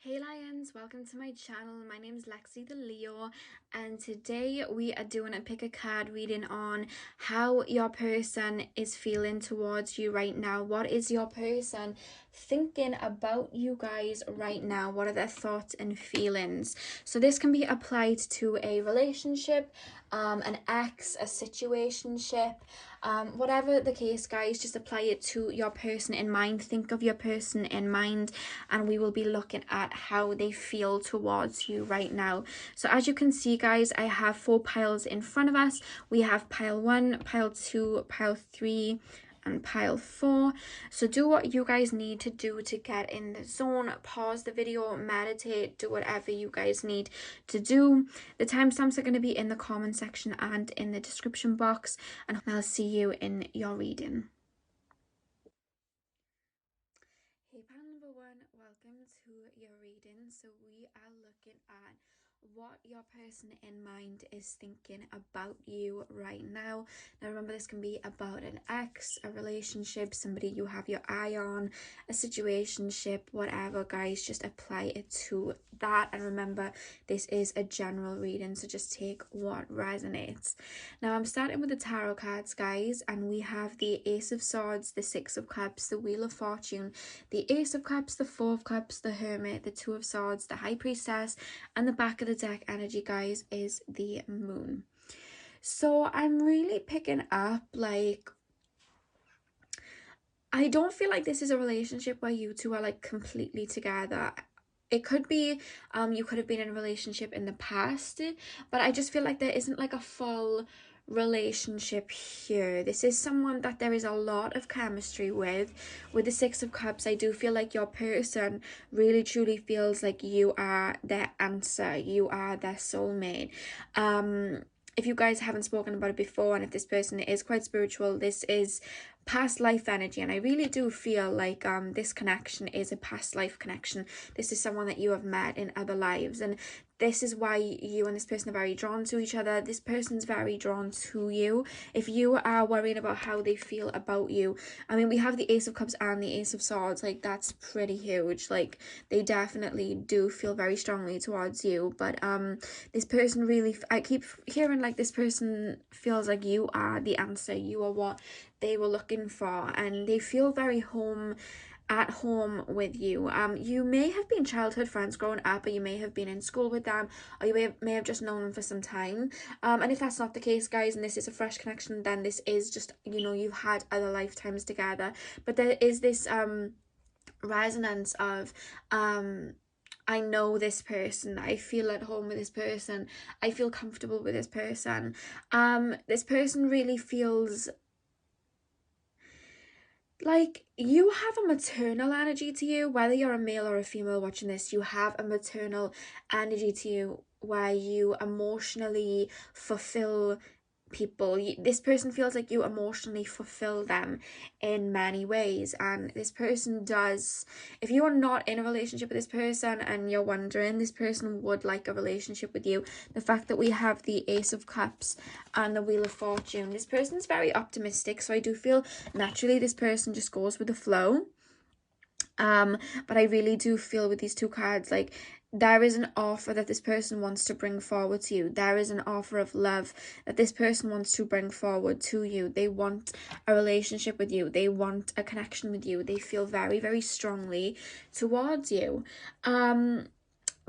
Hey Lions, welcome to my channel. My name is Lexi The Leo, and today we are doing a pick a card reading on how your person is feeling towards you right now. What is your person thinking about you guys right now? What are their thoughts and feelings? So this can be applied to a relationship, an ex, a situationship, whatever the case, guys. Just apply it to your person in mind. Think of your person in mind, and we will be looking at how they feel towards you right now. So as you can see, guys, I have 4 piles in front of us. We have pile 1, pile 2, pile 3, and pile 4. So do what you guys need to do to get in the zone. Pause the video, meditate, do whatever you guys need to do. The timestamps are going to be in the comment section and in the description box, and I'll see you in your reading. Hey pal number 1, welcome to your reading. So we are looking at what your person in mind is thinking about you right now. Now remember, this can be about an ex, a relationship, somebody you have your eye on, a situationship, whatever, guys. Just apply it to that, and remember, this is a general reading, so just take what resonates. Now I'm starting with the tarot cards, guys, and we have the Ace of Swords, the Six of Cups, the Wheel of Fortune, the Ace of Cups, the Four of Cups, the Hermit, the Two of Swords, the High Priestess, and the back of the deck energy, guys, is the Moon. So I'm really picking up, like, I don't feel like this is a relationship where you two are like completely together. It could be you could have been in a relationship in the past, but I just feel like there isn't like a full relationship here. This is someone that there is a lot of chemistry with. With the Six of Cups, I do feel like your person really truly feels like you are their answer, you are their soulmate. If you guys haven't spoken about it before, and if this person is quite spiritual, this is past life energy, and I really do feel like this connection is a past life connection. This is someone that you have met in other lives, and this is why you and this person are very drawn to each other. This person's very drawn to you. If you are worried about how they feel about you, I mean, we have the Ace of Cups and the Ace of Swords, like that's pretty huge. Like they definitely do feel very strongly towards you, but this person really, I keep hearing like this person feels like you are the answer, you are what they were looking for, and they feel very at home with you. You may have been childhood friends growing up, or you may have been in school with them, or you may have just known them for some time. And if that's not the case, guys, and this is a fresh connection, then this is just, you know, you've had other lifetimes together. But there is this resonance of I know this person, I feel at home with this person, I feel comfortable with this person. This person really feels like you have a maternal energy to you. Whether you're a male or a female watching this, you have a maternal energy to you where you emotionally fulfill people. This person feels like you emotionally fulfill them in many ways, and this person does. If you are not in a relationship with this person and you're wondering, this person would like a relationship with you. The fact that we have the Ace of Cups and the Wheel of Fortune, this person's very optimistic, so I do feel naturally this person just goes with the flow. But I really do feel with these two cards, like there is an offer that this person wants to bring forward to you. There is an offer of love that this person wants to bring forward to you. They want a relationship with you. They want a connection with you. They feel very, very strongly towards you.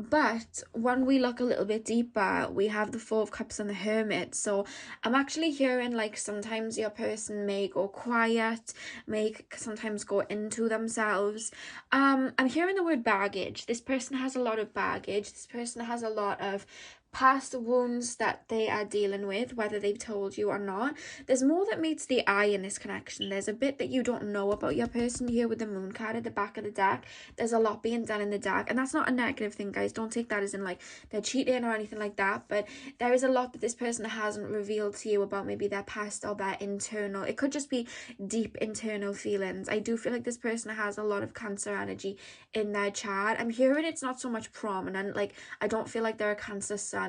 But when we look a little bit deeper, we have the Four of Cups and the Hermit. So I'm actually hearing like sometimes your person may go quiet, may sometimes go into themselves. I'm hearing the word baggage. This person has a lot of baggage. This person has a lot of past wounds that they are dealing with, whether they've told you or not. There's more that meets the eye in this connection. There's a bit that you don't know about your person here with the Moon card at the back of the deck. There's a lot being done in the dark, and that's not a negative thing, guys. Don't take that as in like they're cheating or anything like that, but there is a lot that this person hasn't revealed to you about maybe their past or their internal. It could just be deep internal feelings. I do feel like this person has a lot of Cancer energy in their chart. I'm hearing it's not so much prominent. Like I don't feel like they're a Cancer sun.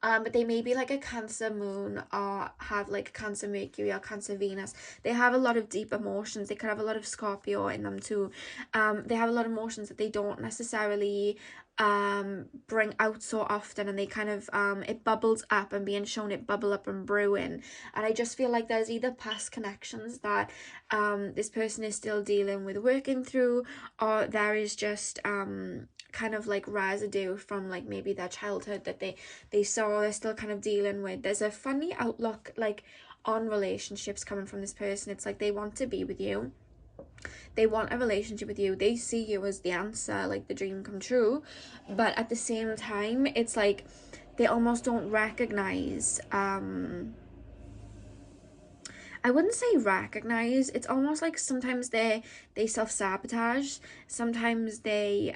But they may be like a Cancer moon, or have like Cancer Mercury or Cancer Venus. They have a lot of deep emotions. They could have a lot of Scorpio in them too. They have a lot of emotions that they don't necessarily bring out so often, and they kind of it bubbles up and being shown it bubble up and brewing. And I just feel like there's either past connections that this person is still dealing with, working through, or there is just kind of like residue from like maybe their childhood that they saw, they're still kind of dealing with. There's a funny outlook like on relationships coming from this person. It's like they want to be with you, they want a relationship with you, they see you as the answer, like the dream come true, but at the same time it's like they almost don't recognize, I wouldn't say recognize, it's almost like sometimes they self-sabotage, sometimes they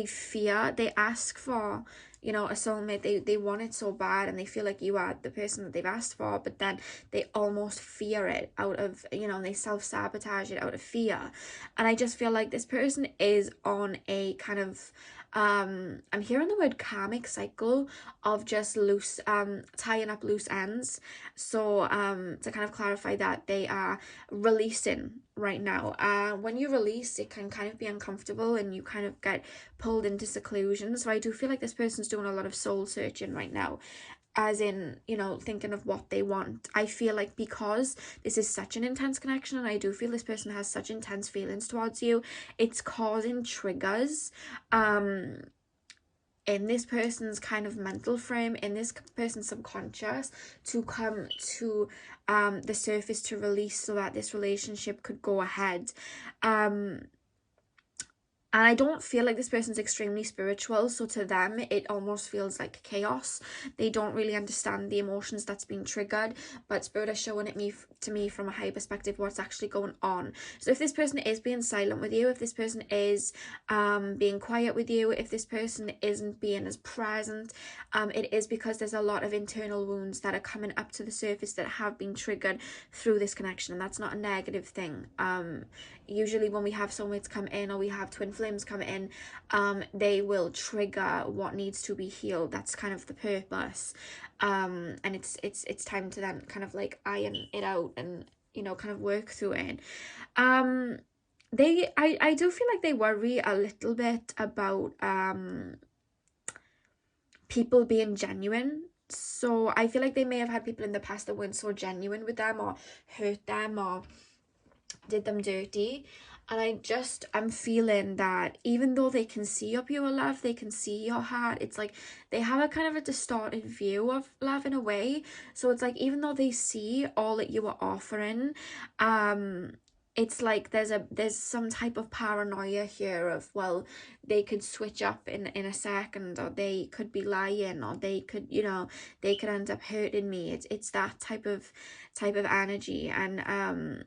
fear, they ask for, you know, a soulmate, they want it so bad, and they feel like you are the person that they've asked for, but then they almost fear it out of, you know, and they self-sabotage it out of fear. And I just feel like this person is on a kind of I'm hearing the word karmic cycle of just loose tying up loose ends. So to kind of clarify that, they are releasing right now. When you release, it can kind of be uncomfortable and you kind of get pulled into seclusion. So I do feel like this person's doing a lot of soul searching right now, as in, you know, thinking of what they want. I feel like because this is such an intense connection, and I do feel this person has such intense feelings towards you, it's causing triggers in this person's kind of mental frame, in this person's subconscious, to come to the surface, to release, so that this relationship could go ahead. And I don't feel like this person's extremely spiritual, so to them it almost feels like chaos. They don't really understand the emotions that's being triggered, but Spirit is showing it to me from a higher perspective what's actually going on. So if this person is being silent with you, if this person is being quiet with you, if this person isn't being as present, it is because there's a lot of internal wounds that are coming up to the surface that have been triggered through this connection, and that's not a negative thing. Usually when we have soulmates come in, or we have twin flames come in, they will trigger what needs to be healed. That's kind of the purpose. And it's time to then kind of like iron it out and, you know, kind of work through it. I do feel like they worry a little bit about people being genuine. So I feel like they may have had people in the past that weren't so genuine with them, or hurt them, or did them dirty. And I'm feeling that even though they can see your pure love, they can see your heart, it's like they have a kind of a distorted view of love in a way. So it's like even though they see all that you are offering, it's like there's some type of paranoia here of, well, they could switch up in a second, or they could be lying, or they could, you know, they could end up hurting me. It's that type of energy. And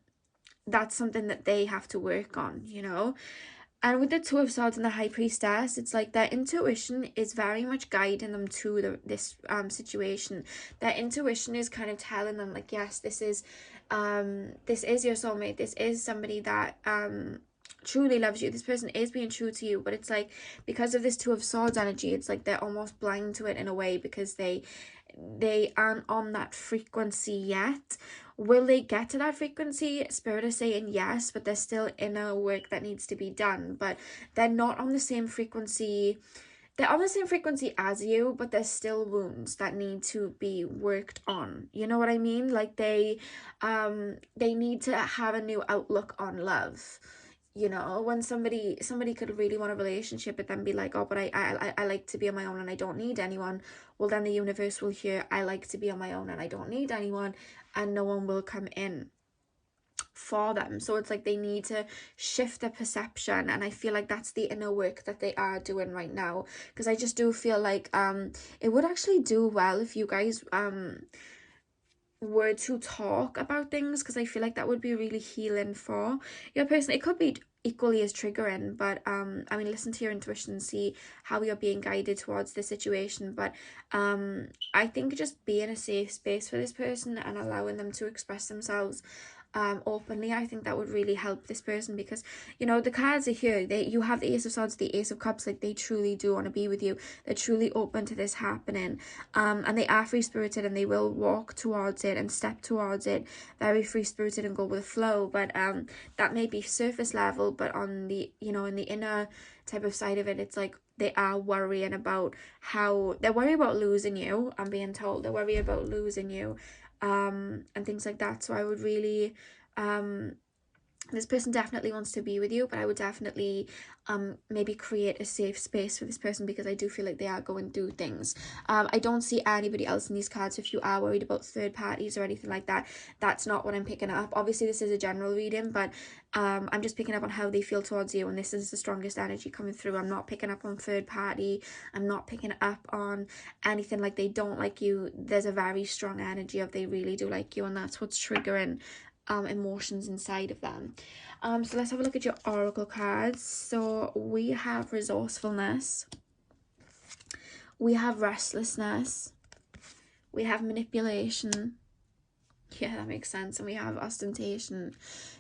that's something that they have to work on, you know. And with the Two of Swords and the High Priestess, it's like their intuition is very much guiding them to this situation. Their intuition is kind of telling them like, yes, this is your soulmate, this is somebody that truly loves you, this person is being true to you. But it's like, because of this Two of Swords energy, it's like they're almost blind to it in a way, because they aren't on that frequency yet. Will they get to that frequency? Spirit is saying yes, but there's still inner work that needs to be done. But they're not on the same frequency. They're on the same frequency as you, but there's still wounds that need to be worked on. You know what I mean? Like they need to have a new outlook on love. You know, when somebody could really want a relationship, but then be like, oh, but I like to be on my own and I don't need anyone. Well, then the universe will hear, I like to be on my own and I don't need anyone, and no one will come in for them. So it's like they need to shift their perception, and I feel like that's the inner work that they are doing right now. Because I just do feel like it would actually do well if you guys were to talk about things, because I feel like that would be really healing for your person. It could be equally as triggering, but I mean, listen to your intuition and see how you're being guided towards the situation. But I think just being a safe space for this person and allowing them to express themselves openly. I think that would really help this person, because you know the cards are here. You have the Ace of Swords, the Ace of Cups. Like, they truly do want to be with you. They're truly open to this happening, and they are free spirited, and they will walk towards it and step towards it very free spirited and go with the flow. But that may be surface level, but on the, you know, in the inner type of side of it, it's like they are worrying about how they're worried about losing you. I'm being told they're worried about losing you, and things like that. So I would really, this person definitely wants to be with you, but I would definitely maybe create a safe space for this person, because I do feel like they are going through things. I don't see anybody else in these cards. If you are worried about third parties or anything like that, that's not what I'm picking up. Obviously this is a general reading, but I'm just picking up on how they feel towards you, and this is the strongest energy coming through. I'm not picking up on third party. I'm not picking up on anything like they don't like you. There's a very strong energy of they really do like you, and that's what's triggering emotions inside of them. So let's have a look at your oracle cards. So we have resourcefulness, we have restlessness, we have manipulation. Yeah, that makes sense. And we have ostentation.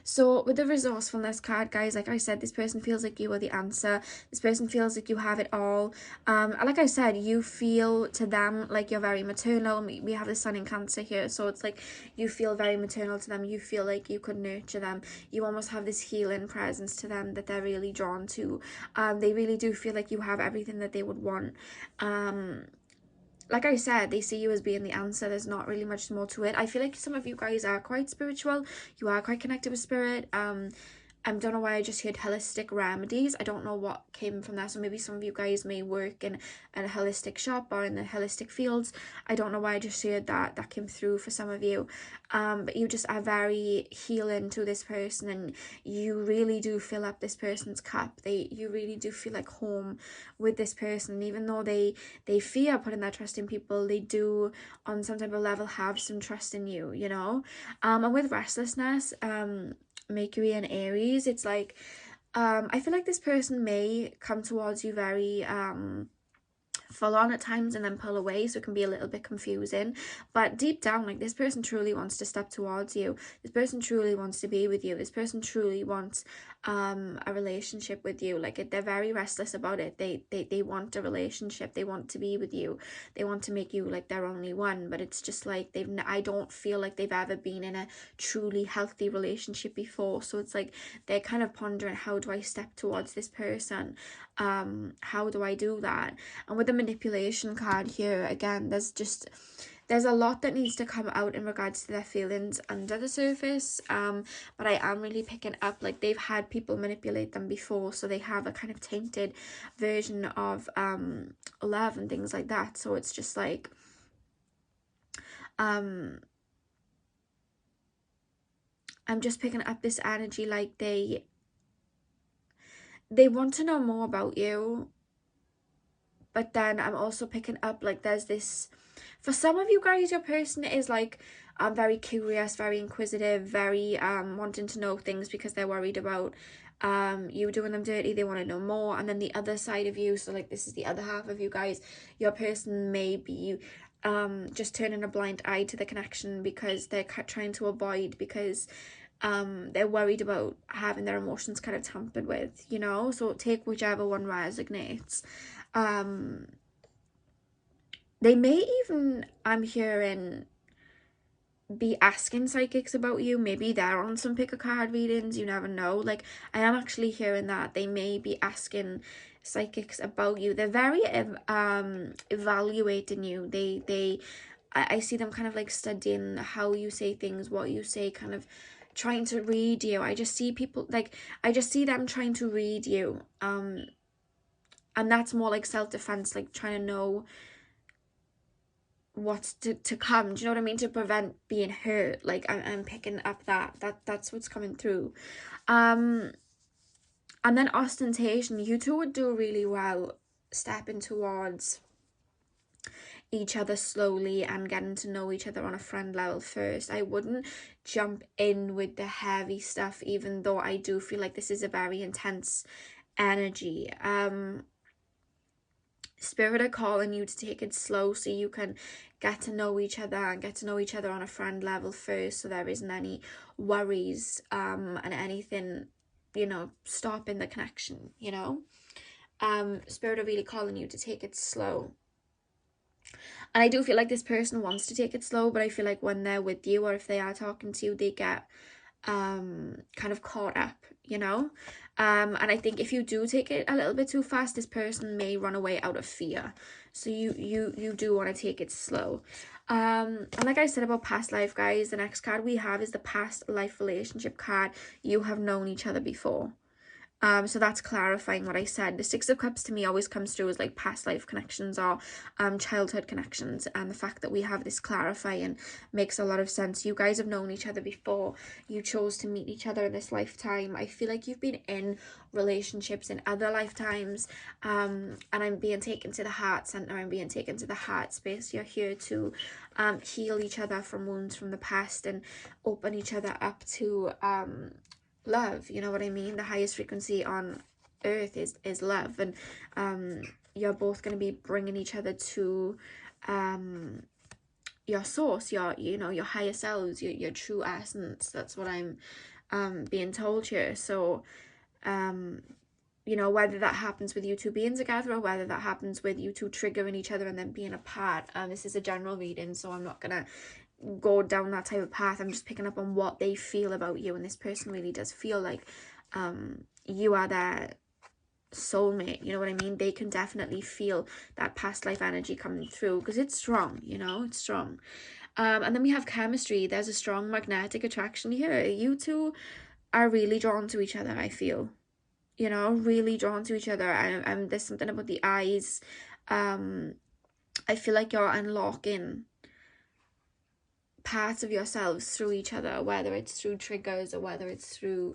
So with the resourcefulness card, guys, like I said, this person feels like you are the answer. This person feels like you have it all. Like I said, you feel to them like you're very maternal. We have the sun in Cancer here, so it's like you feel very maternal to them. You feel like you could nurture them. You almost have this healing presence to them that they're really drawn to. They really do feel like you have everything that they would want. Like I said, they see you as being the answer. There's not really much more to it. I feel like some of you guys are quite spiritual. You are quite connected with spirit. I don't know why I just heard holistic remedies. I don't know what came from that. So maybe some of you guys may work in a holistic shop or in the holistic fields. I don't know why I just heard that came through for some of you. But you just are very healing to this person, and you really do fill up this person's cup. You really do feel like home with this person. Even though they fear putting their trust in people, they do on some type of level have some trust in you, you know. And with restlessness, Mercury and Aries, it's like I feel like this person may come towards you very full on at times and then pull away, so it can be a little bit confusing. But deep down, like, this person truly wants to step towards you. This person truly wants to be with you. This person truly wants a relationship with you. Like, they're very restless about it. They want a relationship. They want to be with you. They want to make you like their only one. But it's just like I don't feel like they've ever been in a truly healthy relationship before. So it's like they're kind of pondering, how do I step towards this person? How do I do that? And with the manipulation card here, again, there's a lot that needs to come out in regards to their feelings under the surface. But I am really picking up, like, they've had people manipulate them before, so they have a kind of tainted version of love and things like that. So it's just like I'm just picking up this energy, like they want to know more about you. But then I'm also picking up, like, there's this, for some of you guys, your person is like very curious, very inquisitive, very wanting to know things because they're worried about you doing them dirty. They want to know more. And then the other side of you, so like this is the other half of you guys, your person may be just turning a blind eye to the connection because they're trying to avoid, because they're worried about having their emotions kind of tampered with, you know. So take whichever one resonates. They may even, I'm hearing, be asking psychics about you. Maybe they're on some pick a card readings, you never know. Like, I am actually hearing that they may be asking psychics about you. They're very evaluating you. I see them kind of like studying how you say things, what you say, kind of trying to read you. I just see people, like, I just see them trying to read you. And that's more like self-defense, like trying to know what's to come. Do you know what I mean? To prevent being hurt. Like, I'm picking up that's what's coming through. And then ostentation. You two would do really well stepping towards each other slowly and getting to know each other on a friend level first. I wouldn't jump in with the heavy stuff, even though I do feel like this is a very intense energy. Spirit are calling you to take it slow so you can get to know each other and get to know each other on a friend level first, so there isn't any worries and anything, you know, stopping the connection, you know. Spirit are really calling you to take it slow. And I do feel like this person wants to take it slow, but I feel like when they're with you, or if they are talking to you, they get kind of caught up, you know. And I think if you do take it a little bit too fast, this person may run away out of fear. So you do want to take it slow. And like I said about past life, guys, the next card we have is the past life relationship card. You have known each other before. So that's clarifying what I said. The Six of Cups to me always comes through as like past life connections or childhood connections, and the fact that we have this clarifying makes a lot of sense. You guys have known each other before. You chose to meet each other in this lifetime. I feel like you've been in relationships in other lifetimes, and I'm being taken to the heart center. I'm being taken to the heart space. You're here to heal each other from wounds from the past and open each other up to love, you know what I mean? The highest frequency on earth is love, and you're both going to be bringing each other to your source, your, you know, your higher selves, your true essence. That's what I'm being told here. So you know, whether that happens with you two being together or whether that happens with you two triggering each other and then being apart, this is a general reading, so I'm not gonna go down that type of path. I'm just picking up on what they feel about you, and this person really does feel like you are their soulmate, you know what I mean? They can definitely feel that past life energy coming through because it's strong, you know, it's strong. And then we have chemistry. There's a strong magnetic attraction here. You two are really drawn to each other, I feel, you know, really drawn to each other. And there's something about the eyes. I feel like you're unlocking parts of yourselves through each other, whether it's through triggers or whether it's through,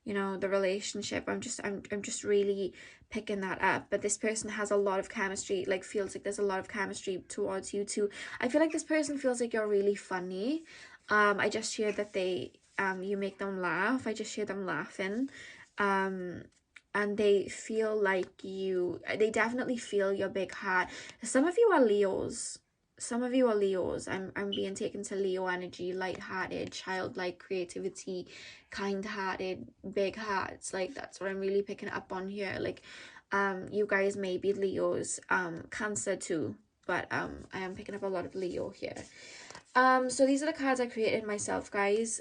you know, the relationship. I'm just really picking that up. But this person has a lot of chemistry, like feels like there's a lot of chemistry towards you too. I feel like this person feels like you're really funny. I just hear that they you make them laugh. I just hear them laughing. And they feel like they definitely feel your big heart. Some of you are Leos. I'm being taken to Leo energy, light-hearted, childlike creativity, kind-hearted, big hearts. Like, that's what I'm really picking up on here. Like, you guys may be Leos, Cancer too, but I am picking up a lot of Leo here. So these are the cards I created myself, guys.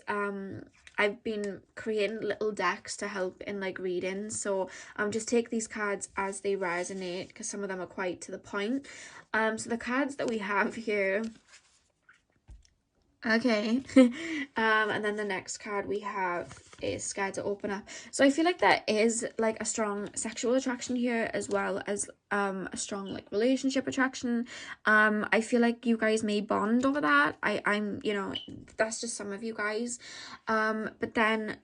I've been creating little decks to help in like reading, so just take these cards as they resonate because some of them are quite to the point. So the cards that we have here, okay, and then the next card we have is Scared to Open Up. So I feel like there is like a strong sexual attraction here as well as a strong like relationship attraction. I feel like you guys may bond over that. I'm, you know, that's just some of you guys. But then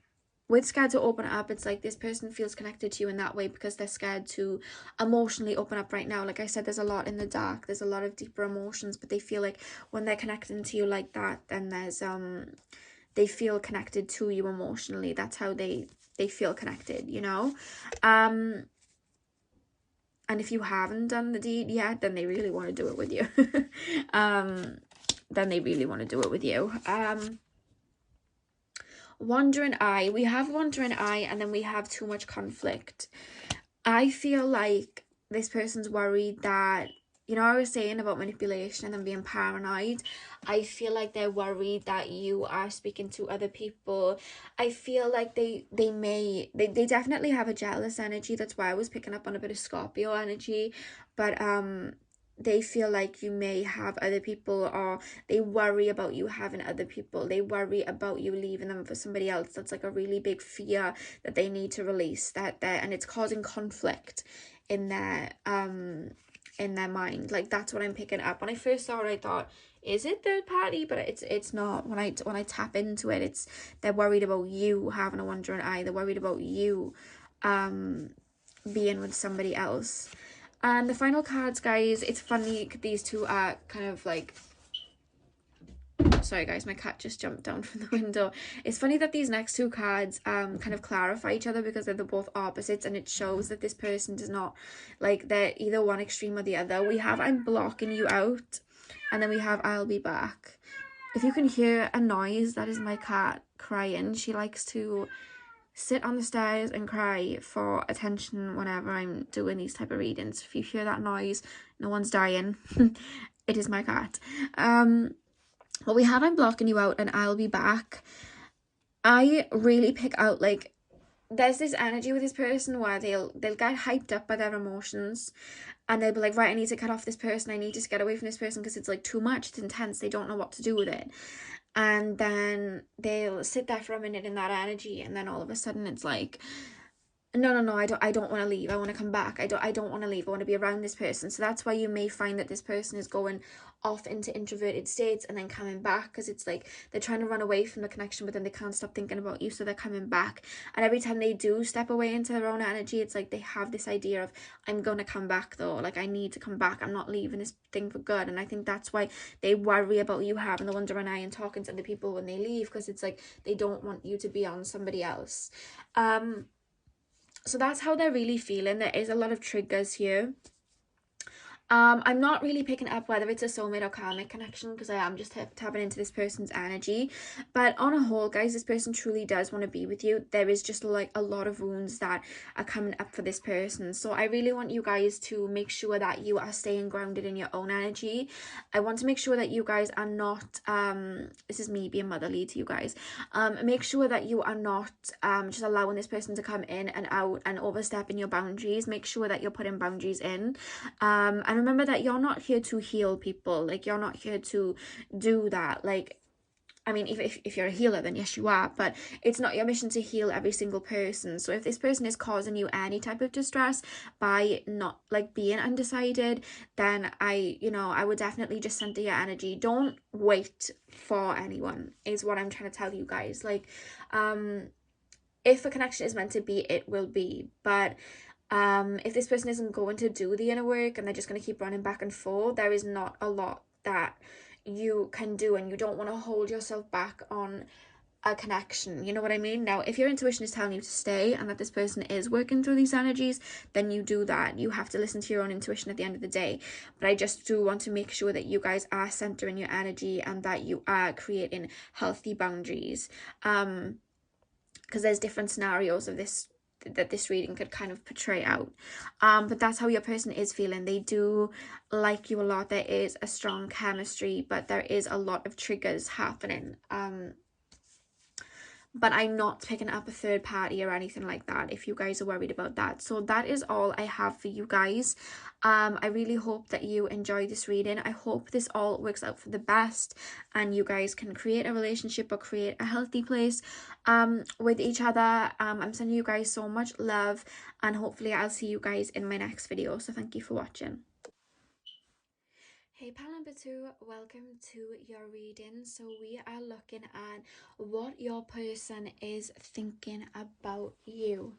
with Scared to Open Up, it's like this person feels connected to you in that way because they're scared to emotionally open up right now. Like I said, there's a lot in the dark, there's a lot of deeper emotions, but they feel like when they're connecting to you like that, then there's they feel connected to you emotionally. That's how they feel connected, you know. And if you haven't done the deed yet, then they really want to do it with you. Then they really want to do it with you. Wandering eye. We have wandering eye, and then we have too much conflict. I feel like this person's worried that, you know, I was saying about manipulation and them being paranoid. I feel like they're worried that you are speaking to other people. I feel like they definitely have a jealous energy. That's why I was picking up on a bit of Scorpio energy. But they feel like you may have other people, or they worry about you having other people. They worry about you leaving them for somebody else. That's like a really big fear that they need to release, and it's causing conflict in their mind. Like, that's what I'm picking up. When I first saw it, I thought, is it third party? But it's not. When I tap into it, they're worried about you having a wandering eye. They're worried about you being with somebody else. And the final cards, guys, it's funny, these two are kind of like Sorry guys, my cat just jumped down from the window. It's funny that these next two cards kind of clarify each other because they're both opposites, and it shows that this person does not, like, they're either one extreme or the other. We have I'm blocking you out, and then we have I'll be back. If you can hear a noise, that is my cat crying. She likes to sit on the stairs and cry for attention whenever I'm doing these type of readings. If you hear that noise, no one's dying. It is my cat. But we have I'm blocking you out and I'll be back. I really pick out, like, there's this energy with this person where they'll get hyped up by their emotions, and they'll be like, right, I need to cut off this person, I need to get away from this person because it's like too much, it's intense, they don't know what to do with it. And then they'll sit there for a minute in that energy, and then all of a sudden it's like, no, I don't want to leave, I want to come back, I don't want to leave, I want to be around this person. So that's why you may find that this person is going off into introverted states and then coming back, because it's like they're trying to run away from the connection, but then they can't stop thinking about you, so they're coming back. And every time they do step away into their own energy, it's like they have this idea of, I'm going to come back though, like I need to come back, I'm not leaving this thing for good. And I think that's why they worry about you having the wandering eye and talking to other people when they leave, because it's like they don't want you to be on somebody else. So that's how they're really feeling. There is a lot of triggers here. I'm not really picking up whether it's a soulmate or karmic connection, because I am just tapping into this person's energy. But on a whole, guys, this person truly does want to be with you. There is just like a lot of wounds that are coming up for this person. So I really want you guys to make sure that you are staying grounded in your own energy. I want to make sure that you guys are not, this is me being motherly to you guys, make sure that you are not just allowing this person to come in and out and overstepping your boundaries. Make sure that you're putting boundaries in. And remember that you're not here to heal people. Like, you're not here to do that. Like, I mean, if you're a healer, then yes, you are. But it's not your mission to heal every single person. So if this person is causing you any type of distress by not, like, being undecided, then I would definitely just center your energy. Don't wait for anyone, is what I'm trying to tell you guys. Like, if a connection is meant to be, it will be. But if this person isn't going to do the inner work and they're just going to keep running back and forth, there is not a lot that you can do, and you don't want to hold yourself back on a connection. You know what I mean? Now, if your intuition is telling you to stay and that this person is working through these energies, then you do that. You have to listen to your own intuition at the end of the day. But I just do want to make sure that you guys are centering your energy and that you are creating healthy boundaries. Because there's different scenarios of this that this reading could kind of portray out, but that's how your person is feeling. They do like you a lot. There is a strong chemistry, but there is a lot of triggers happening. But I'm not picking up a third party or anything like that, if you guys are worried about that. So that is all I have for you guys. I really hope that you enjoy this reading. I hope this all works out for the best and you guys can create a relationship or create a healthy place with each other. I'm sending you guys so much love, and hopefully I'll see you guys in my next video. So thank you for watching. Hey pal number 2, welcome to your reading. So we are looking at what your person is thinking about you.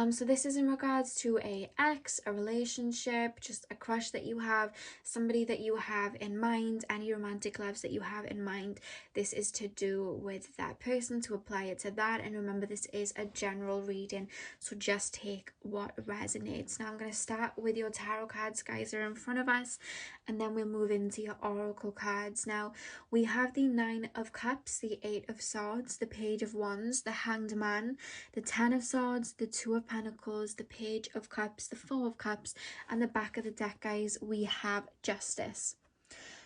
So this is in regards to a ex, a relationship, just a crush that you have, somebody that you have in mind, any romantic loves that you have in mind. This is to do with that person, to apply it to that. And remember, this is a general reading, so just take what resonates. Now I'm going to start with your tarot cards, guys, are in front of us, and then we'll move into your oracle cards. Now we have the 9 of Cups, the 8 of Swords, the Page of Wands, the Hanged Man, the 10 of Swords, the 2 of Pentacles, the Page of Cups, the 4 of Cups, and the back of the deck, guys, we have Justice.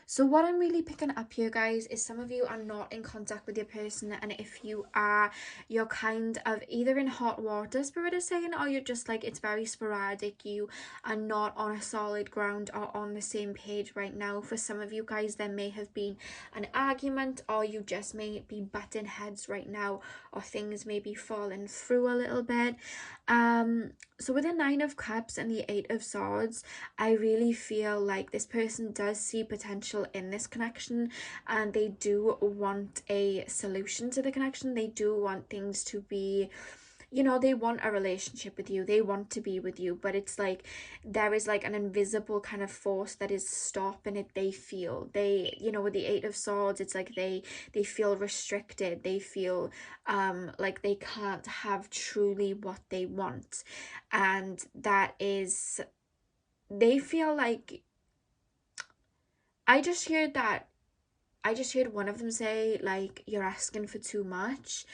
So what I'm really picking up here, guys, is some of you are not in contact with your person, and if you are, you're kind of either in hot water, Spirit is saying, or you're just like, it's very sporadic. You are not on a solid ground or on the same page right now. For some of you guys, there may have been an argument, or you just may be butting heads right now, or things may be falling through a little bit. So with the 9 of Cups and the 8 of Swords, I really feel like this person does see potential in this connection, and they do want a solution to the connection. They do want things to be, you know, they want a relationship with you, they want to be with you, but it's like there is like an invisible kind of force that is stopping it. They feel, they, you know, with the Eight of Swords, it's like they feel restricted, they feel like they can't have truly what they want. And that is, they feel like, I just heard that, I just heard one of them say, like, you're asking for too much.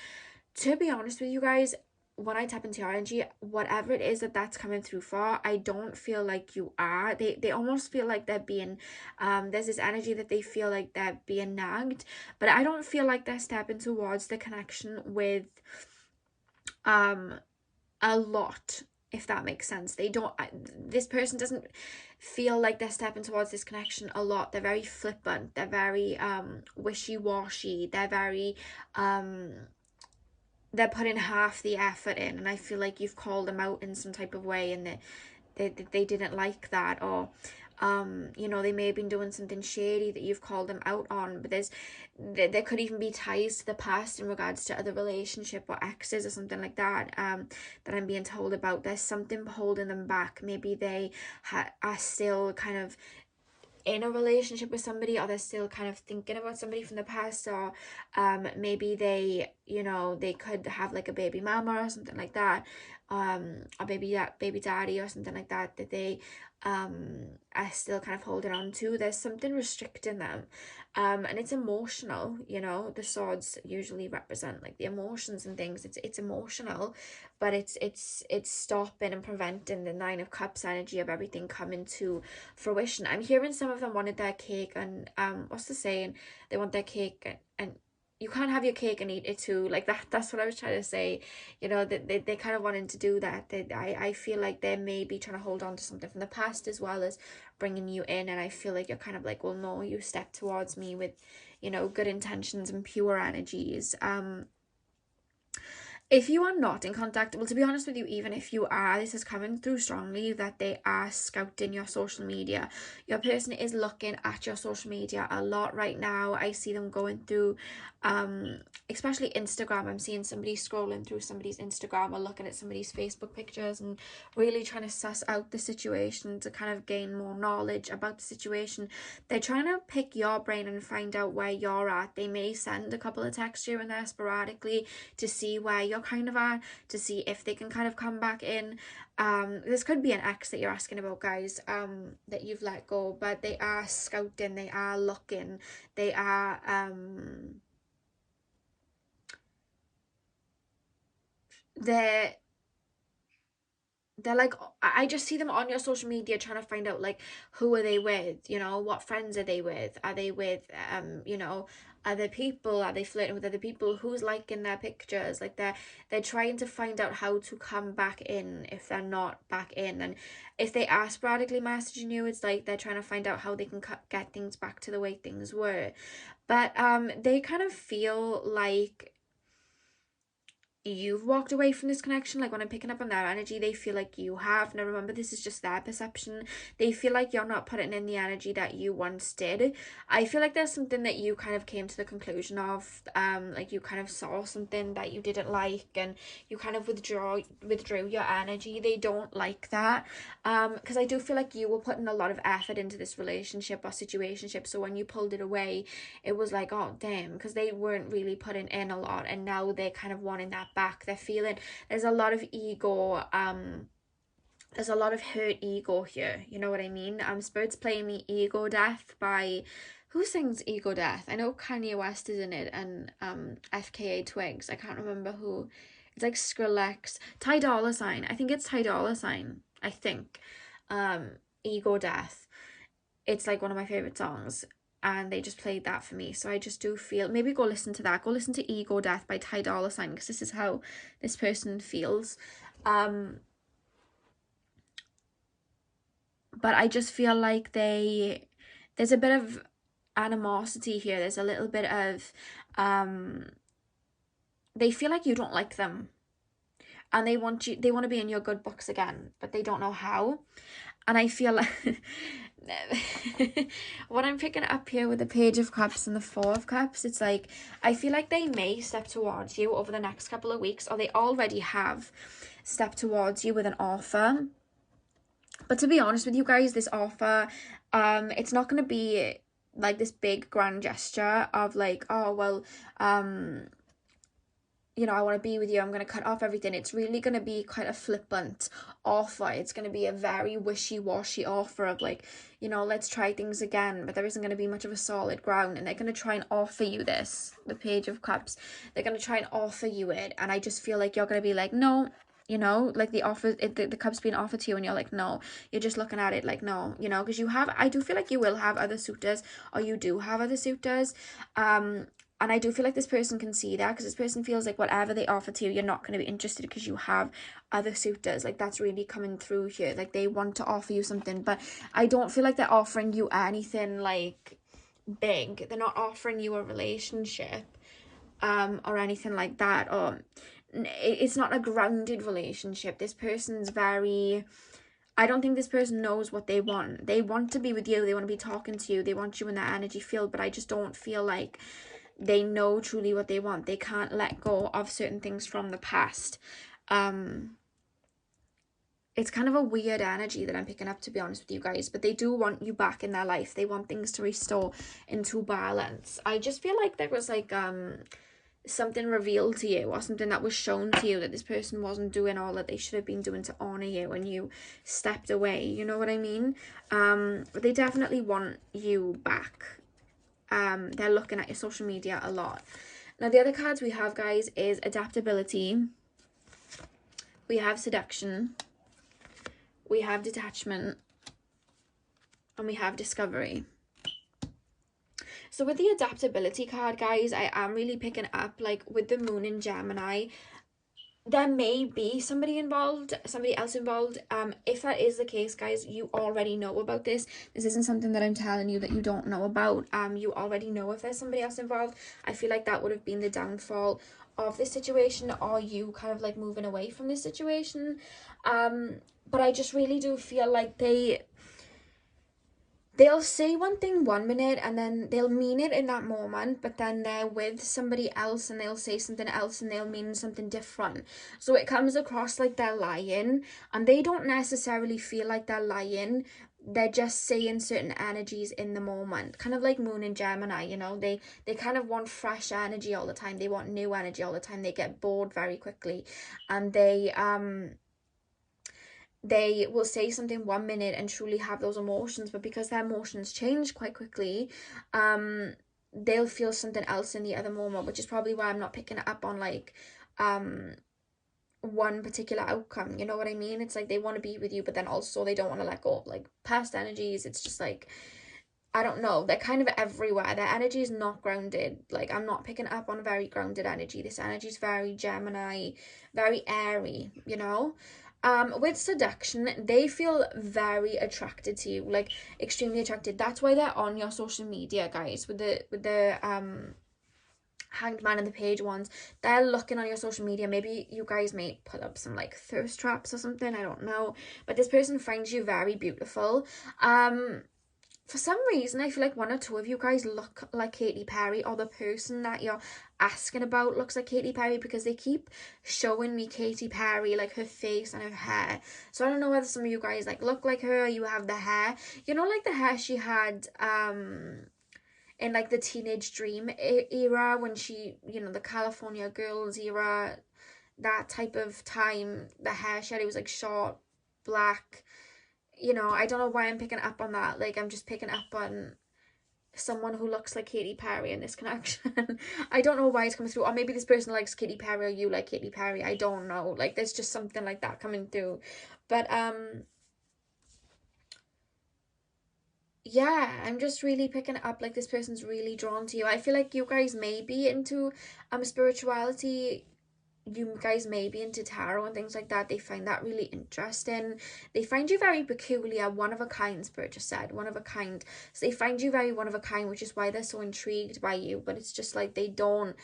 To be honest with you guys, when I tap into your energy, whatever it is that that's coming through for, I don't feel like you are. They almost feel like they're being, there's this energy that they feel like they're being nagged, but I don't feel like they're stepping towards the connection with, um, a lot, if that makes sense. They don't, this person doesn't feel like they're stepping towards this connection a lot. They're very flippant, they're very wishy-washy, they're very they're putting half the effort in, and I feel like you've called them out in some type of way, and they didn't like that, or you know, they may have been doing something shady that you've called them out on. But there could even be ties to the past in regards to other relationship or exes or something like that, that I'm being told about. There's something holding them back. Maybe they are still kind of in a relationship with somebody, or they're still kind of thinking about somebody from the past, or maybe they, you know, they could have like a baby mama or something like that, or baby daddy or something like that, that they are still kind of holding on to. There's something restricting them, and it's emotional. You know, the swords usually represent like the emotions and things. It's emotional, but it's stopping and preventing the Nine of Cups energy of everything coming to fruition. I'm hearing some of them wanted their cake, and what's the saying? They want their cake, and you can't have your cake and eat it too. Like that's what I was trying to say. You know, that they kind of wanting to do that. I feel like they may be trying to hold on to something from the past as well as bringing you in. And I feel like you're kind of like, well, no, you step towards me with, you know, good intentions and pure energies. If you are not in contact, well, to be honest with you, even if you are, this is coming through strongly that they are scouting your social media. Your person is looking at your social media a lot right now. I see them going through, especially Instagram. I'm seeing somebody scrolling through somebody's Instagram or looking at somebody's Facebook pictures and really trying to suss out the situation to kind of gain more knowledge about the situation. They're trying to pick your brain and find out where you're at. They may send a couple of texts here and there sporadically to see where you're kind of at, to see if they can kind of come back in. This could be an ex that you're asking about, guys, that you've let go, but they are scouting, they are looking, they are they're like, I just see them on your social media trying to find out, like, who are they with, you know, what friends are they with, are they with you know, other people, are they flirting with other people, who's liking their pictures. Like they're trying to find out how to come back in if they're not back in. And if they are sporadically messaging you, it's like they're trying to find out how they can get things back to the way things were. But they kind of feel like you've walked away from this connection. Like when I'm picking up on their energy, they feel like you have. Now remember, this is just their perception. They feel like you're not putting in the energy that you once did. I feel like there's something that you kind of came to the conclusion of, like you kind of saw something that you didn't like, and you kind of withdrew your energy. They don't like that, because I do feel like you were putting a lot of effort into this relationship or situationship, so when you pulled it away, it was like, oh damn, because they weren't really putting in a lot, and now they're kind of wanting that back. They're feeling there's a lot of ego, there's a lot of hurt ego here, you know what I mean. Spirit's playing me Ego Death by, who sings Ego Death? I know Kanye West is in it, and FKA Twigs. I can't remember who. It's like Skrillex, Ty Dolla Sign. I think it's Ty Dolla Sign, I think. Ego Death, it's like one of my favorite songs, and they just played that for me. So I just do feel, maybe go listen to that, go listen to Ego Death by Ty Dolla Sign, because this is how this person feels. But I just feel like there's a bit of animosity here. There's a little bit of they feel like you don't like them. and they want to be in your good books again, but they don't know how. And I feel like what I'm picking up here with the Page of Cups and the Four of Cups, it's like, I feel like they may step towards you over the next couple of weeks, or they already have stepped towards you with an offer. But to be honest with you guys, this offer, it's not going to be like this big grand gesture of like, oh, well, you know, I want to be with you, I'm going to cut off everything. It's really going to be quite a flippant offer. It's going to be a very wishy-washy offer of like, you know, let's try things again, but there isn't going to be much of a solid ground. And they're going to try and offer you this, the Page of Cups. They're going to try and offer you it. And I just feel like you're going to be like, no, you know, like the offer, the cup's being offered to you and you're like, no, you're just looking at it like, no, you know, because I do feel like you will have other suitors, or you do have other suitors. And I do feel like this person can see that, because this person feels like whatever they offer to you, you're not going to be interested because you have other suitors. Like, that's really coming through here. Like, they want to offer you something, but I don't feel like they're offering you anything, like, big. They're not offering you a relationship, or anything like that. Or it's not a grounded relationship. This person's very... I don't think this person knows what they want. They want to be with you. They want to be talking to you. They want you in that energy field, but I just don't feel like they know truly what they want. They can't let go of certain things from the past. It's kind of a weird energy that I'm picking up, to be honest with you guys, but they do want you back in their life. They want things to restore into balance. I just feel like there was like something revealed to you, or something that was shown to you, that this person wasn't doing all that they should have been doing to honor you, and you stepped away. You know what I mean? But they definitely want you back. They're looking at your social media a lot. Now, the other cards we have, guys, is adaptability. We have seduction. We have detachment. And we have discovery. So with the adaptability card, guys, I am really picking up, like, with the moon in Gemini, there may be somebody else involved. If that is the case, guys, you already know about this. This isn't something that I'm telling you that you don't know about. You already know if there's somebody else involved. I feel like that would have been the downfall of this situation, or you kind of like moving away from this situation. But I just really do feel like they'll say one thing 1 minute, and then they'll mean it in that moment, but then they're with somebody else and they'll say something else and they'll mean something different. So it comes across like they're lying, and they don't necessarily feel like they're lying. They're just saying certain energies in the moment, kind of like moon and Gemini, you know. They kind of want fresh energy all the time. They want new energy all the time. They get bored very quickly, and they will say something 1 minute and truly have those emotions, but because their emotions change quite quickly, they'll feel something else in the other moment, which is probably why I'm not picking it up on like one particular outcome. You know what I mean? It's like they want to be with you, but then also they don't want to let go of like past energies. It's just like, I don't know, they're kind of everywhere. Their energy is not grounded. Like, I'm not picking up on very grounded energy. This energy is very Gemini, very airy, you know. With seduction, they feel very attracted to you, like extremely attracted. That's why they're on your social media, guys. With the Hanged Man and the Page ones, they're looking on your social media. Maybe you guys may put up some like thirst traps or something, I don't know, but this person finds you very beautiful. For some reason, I feel like one or two of you guys look like Katy Perry, or the person that you're asking about looks like Katy Perry, because they keep showing me Katy Perry, like her face and her hair. So I don't know whether some of you guys like look like her, or you have the hair, you know, like the hair she had in like the Teenage Dream era, when she, you know, the California Girls era, that type of time. The hair she had, it was like short, black. You know, I don't know why I'm picking up on that. Like, I'm just picking up on someone who looks like Katy Perry in this connection. I don't know why it's coming through. Or maybe this person likes Katy Perry, or you like Katy Perry. I don't know. Like, there's just something like that coming through. But, yeah, I'm just really picking up like this person's really drawn to you. I feel like you guys may be into spirituality. You guys may be into tarot and things like that. They find that really interesting. They find you very peculiar, one of a kind. Spirit just said one of a kind. So they find you very one of a kind, which is why they're so intrigued by you. But it's just like they don't,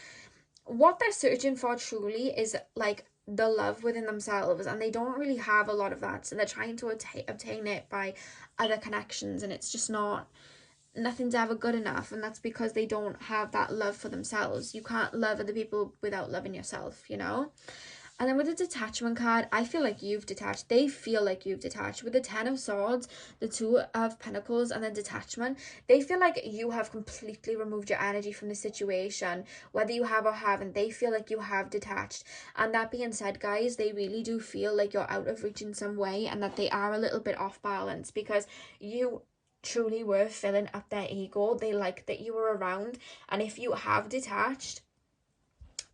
what they're searching for truly is like the love within themselves, and they don't really have a lot of that, so they're trying to obtain it by other connections, and it's just not, nothing's ever good enough, and that's because they don't have that love for themselves. You can't love other people without loving yourself, you know. And then with the detachment card, I feel like you've detached. They feel like you've detached. With the Ten of Swords, the Two of Pentacles, and then detachment, they feel like you have completely removed your energy from the situation. Whether you have or haven't, they feel like you have detached. And that being said, guys, they really do feel like you're out of reach in some way, and that they are a little bit off balance, because you truly were filling up their ego. They like that you were around. And if you have detached,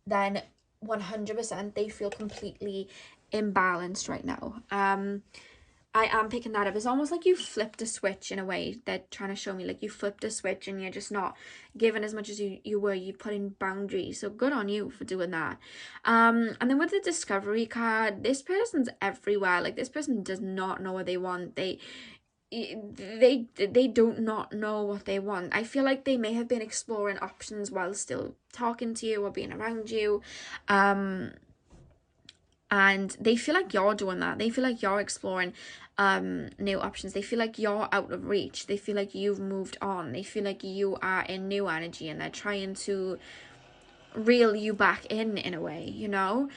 then 100% they feel completely imbalanced right now. I am picking that up. It's almost like you flipped a switch in a way. They're trying to show me like you flipped a switch and you're just not giving as much as you were. You put in boundaries. So good on you for doing that. And then with the discovery card, this person's everywhere. Like, this person does not know what they want. They don't not know what they want. I feel like they may have been exploring options while still talking to you or being around you, and they feel like you're doing that. They feel like you're exploring new options. They feel like you're out of reach. They feel like you've moved on. They feel like you are in new energy, and they're trying to reel you back in a way, you know.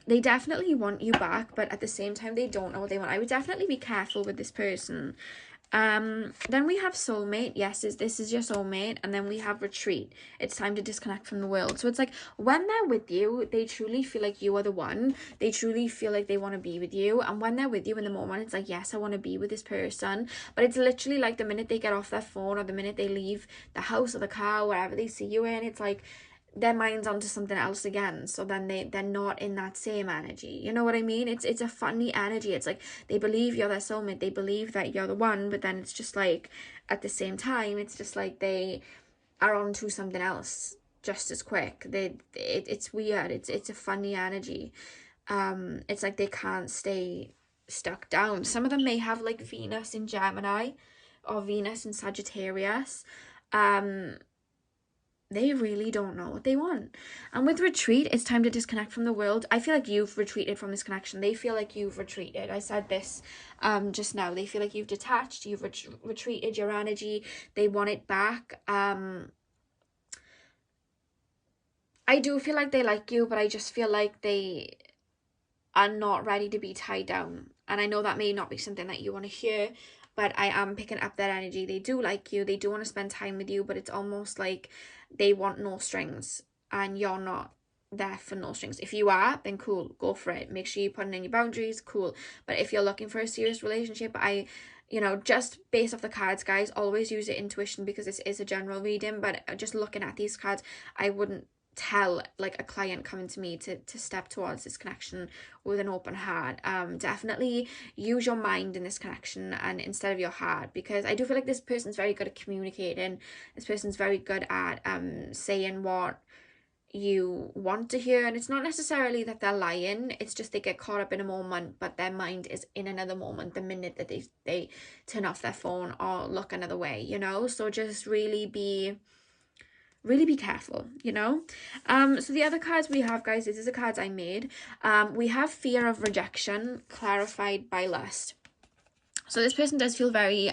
They definitely want you back, but at the same time they don't know what they want. I would definitely be careful with this person. Then we have soulmate. Yes, this is your soulmate. And then we have retreat. It's time to disconnect from the world. So it's like, when they're with you, they truly feel like you are the one. They truly feel like they want to be with you. And when they're with you in the moment, it's like, yes, I want to be with this person. But it's literally like the minute they get off their phone, or the minute they leave the house or the car, wherever they see you in, it's like their mind's onto something else again. So then they're not in that same energy, you know what I mean? It's a funny energy. It's like they believe you're their soulmate, they believe that you're the one, but then it's just like, at the same time, it's just like they are onto something else just as quick. It's weird. It's a funny energy. It's like they can't stay stuck down. Some of them may have like Venus in Gemini or Venus in Sagittarius. They really don't know what they want. And with retreat, it's time to disconnect from the world. I feel like you've retreated from this connection. They feel like you've retreated. I said this just now. They feel like you've detached, you've retreated your energy. They want it back. I do feel like they like you, but I just feel like they are not ready to be tied down. And I know that may not be something that you want to hear, but I am picking up that energy. They do like you, they do want to spend time with you, but it's almost like they want no strings, and you're not there for no strings. If you are, then cool, go for it. Make sure you're putting in your boundaries, cool. But if you're looking for a serious relationship, just based off the cards, guys, always use your intuition, because this is a general reading, but just looking at these cards, I wouldn't tell like a client coming to me to step towards this connection with an open heart. Definitely use your mind in this connection, and instead of your heart, because I do feel like this person's very good at communicating. This person's very good at saying what you want to hear, and it's not necessarily that they're lying, it's just they get caught up in a moment, but their mind is in another moment the minute that they turn off their phone or look another way, you know. So just really be careful, you know. So the other cards we have, guys, this is the cards I made. We have fear of rejection clarified by lust. So this person does feel very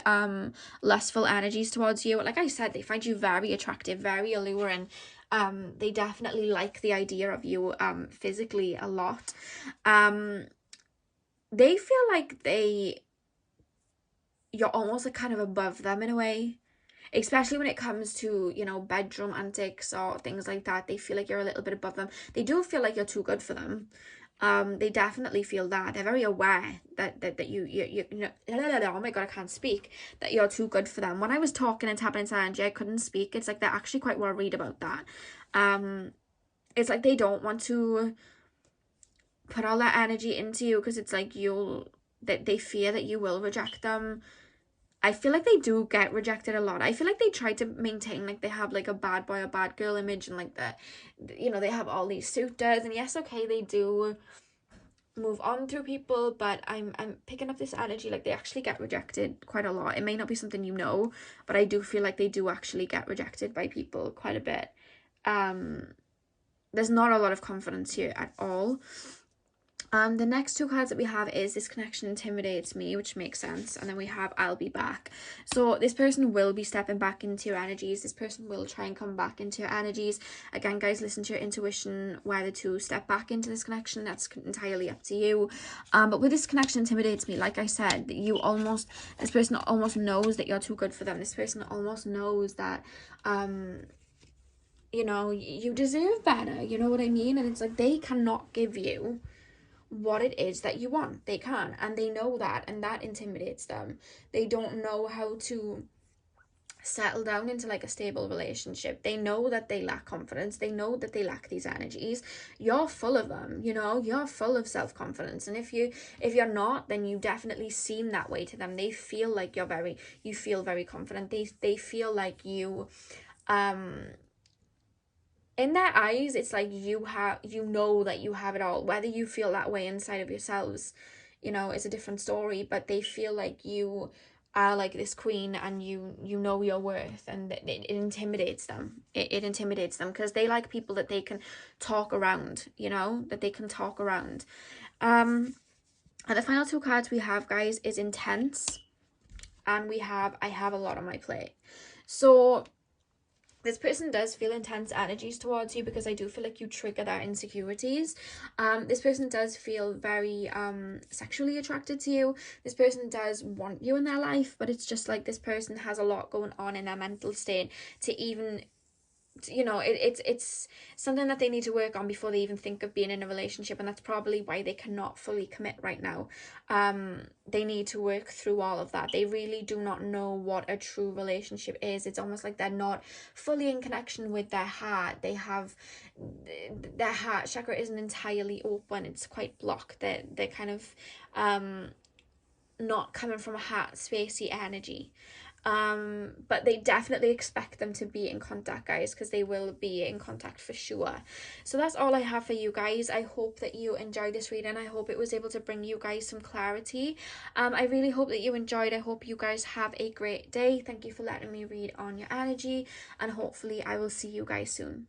lustful energies towards you. Like I said, they find you very attractive, very alluring. They definitely like the idea of you physically a lot. They feel like you're almost like kind of above them in a way, especially when it comes to, you know, bedroom antics or things like that. They feel like you're a little bit above them. They do feel like you're too good for them. They definitely feel that. They're very aware that you know, oh my god, I can't speak, that you're too good for them. When I was talking and tapping into energy, I couldn't speak. It's like they're actually quite worried about that. It's like they don't want to put all that energy into you, because it's like that they fear that you will reject them. I feel like they do get rejected a lot. I feel like they try to maintain, like, they have like a bad boy or bad girl image, and like you know, they have all these suitors, and yes, okay, they do move on through people, but I'm picking up this energy like they actually get rejected quite a lot. It may not be something you know, but I do feel like they do actually get rejected by people quite a bit. there's not a lot of confidence here at all. The next two cards that we have is this connection intimidates me, which makes sense. And then we have I'll be back. So this person will be stepping back into your energies. This person will try and come back into your energies. Again, guys, listen to your intuition whether to step back into this connection. That's entirely up to you. But with this connection intimidates me, like I said, this person almost knows that you're too good for them. This person almost knows that you know, you deserve better, you know what I mean? And it's like they cannot give you what it is that you want. They can't, and they know that, and that intimidates them. They don't know how to settle down into like a stable relationship. They know that they lack confidence. They know that they lack these energies. You're full of them, you know, you're full of self-confidence. And if you're not, then you definitely seem that way to them. They feel like you feel very confident. They feel like you in their eyes, it's like you know that you have it all. Whether you feel that way inside of yourselves, you know, is a different story, but they feel like you are like this queen, and you know your worth, and it intimidates them. It intimidates them because they like people that they can talk around, you know, that they can talk around. And the final two cards we have, guys, is intense, and we have I have a lot on my plate. So this person does feel intense energies towards you, because I do feel like you trigger their insecurities. This person does feel very sexually attracted to you. This person does want you in their life, but it's just like this person has a lot going on in their mental state to even, you know, it's something that they need to work on before they even think of being in a relationship, and that's probably why they cannot fully commit right now. They need to work through all of that. They really do not know what a true relationship is. It's almost like they're not fully in connection with their heart. Their heart chakra isn't entirely open. It's quite blocked. They're kind of not coming from a heart spacey energy. But they definitely expect them to be in contact, guys, because they will be in contact for sure. So that's all I have for you guys. I hope that you enjoyed this reading. I hope it was able to bring you guys some clarity. I really hope that you enjoyed. I hope you guys have a great day. Thank you for letting me read on your energy, and hopefully I will see you guys soon.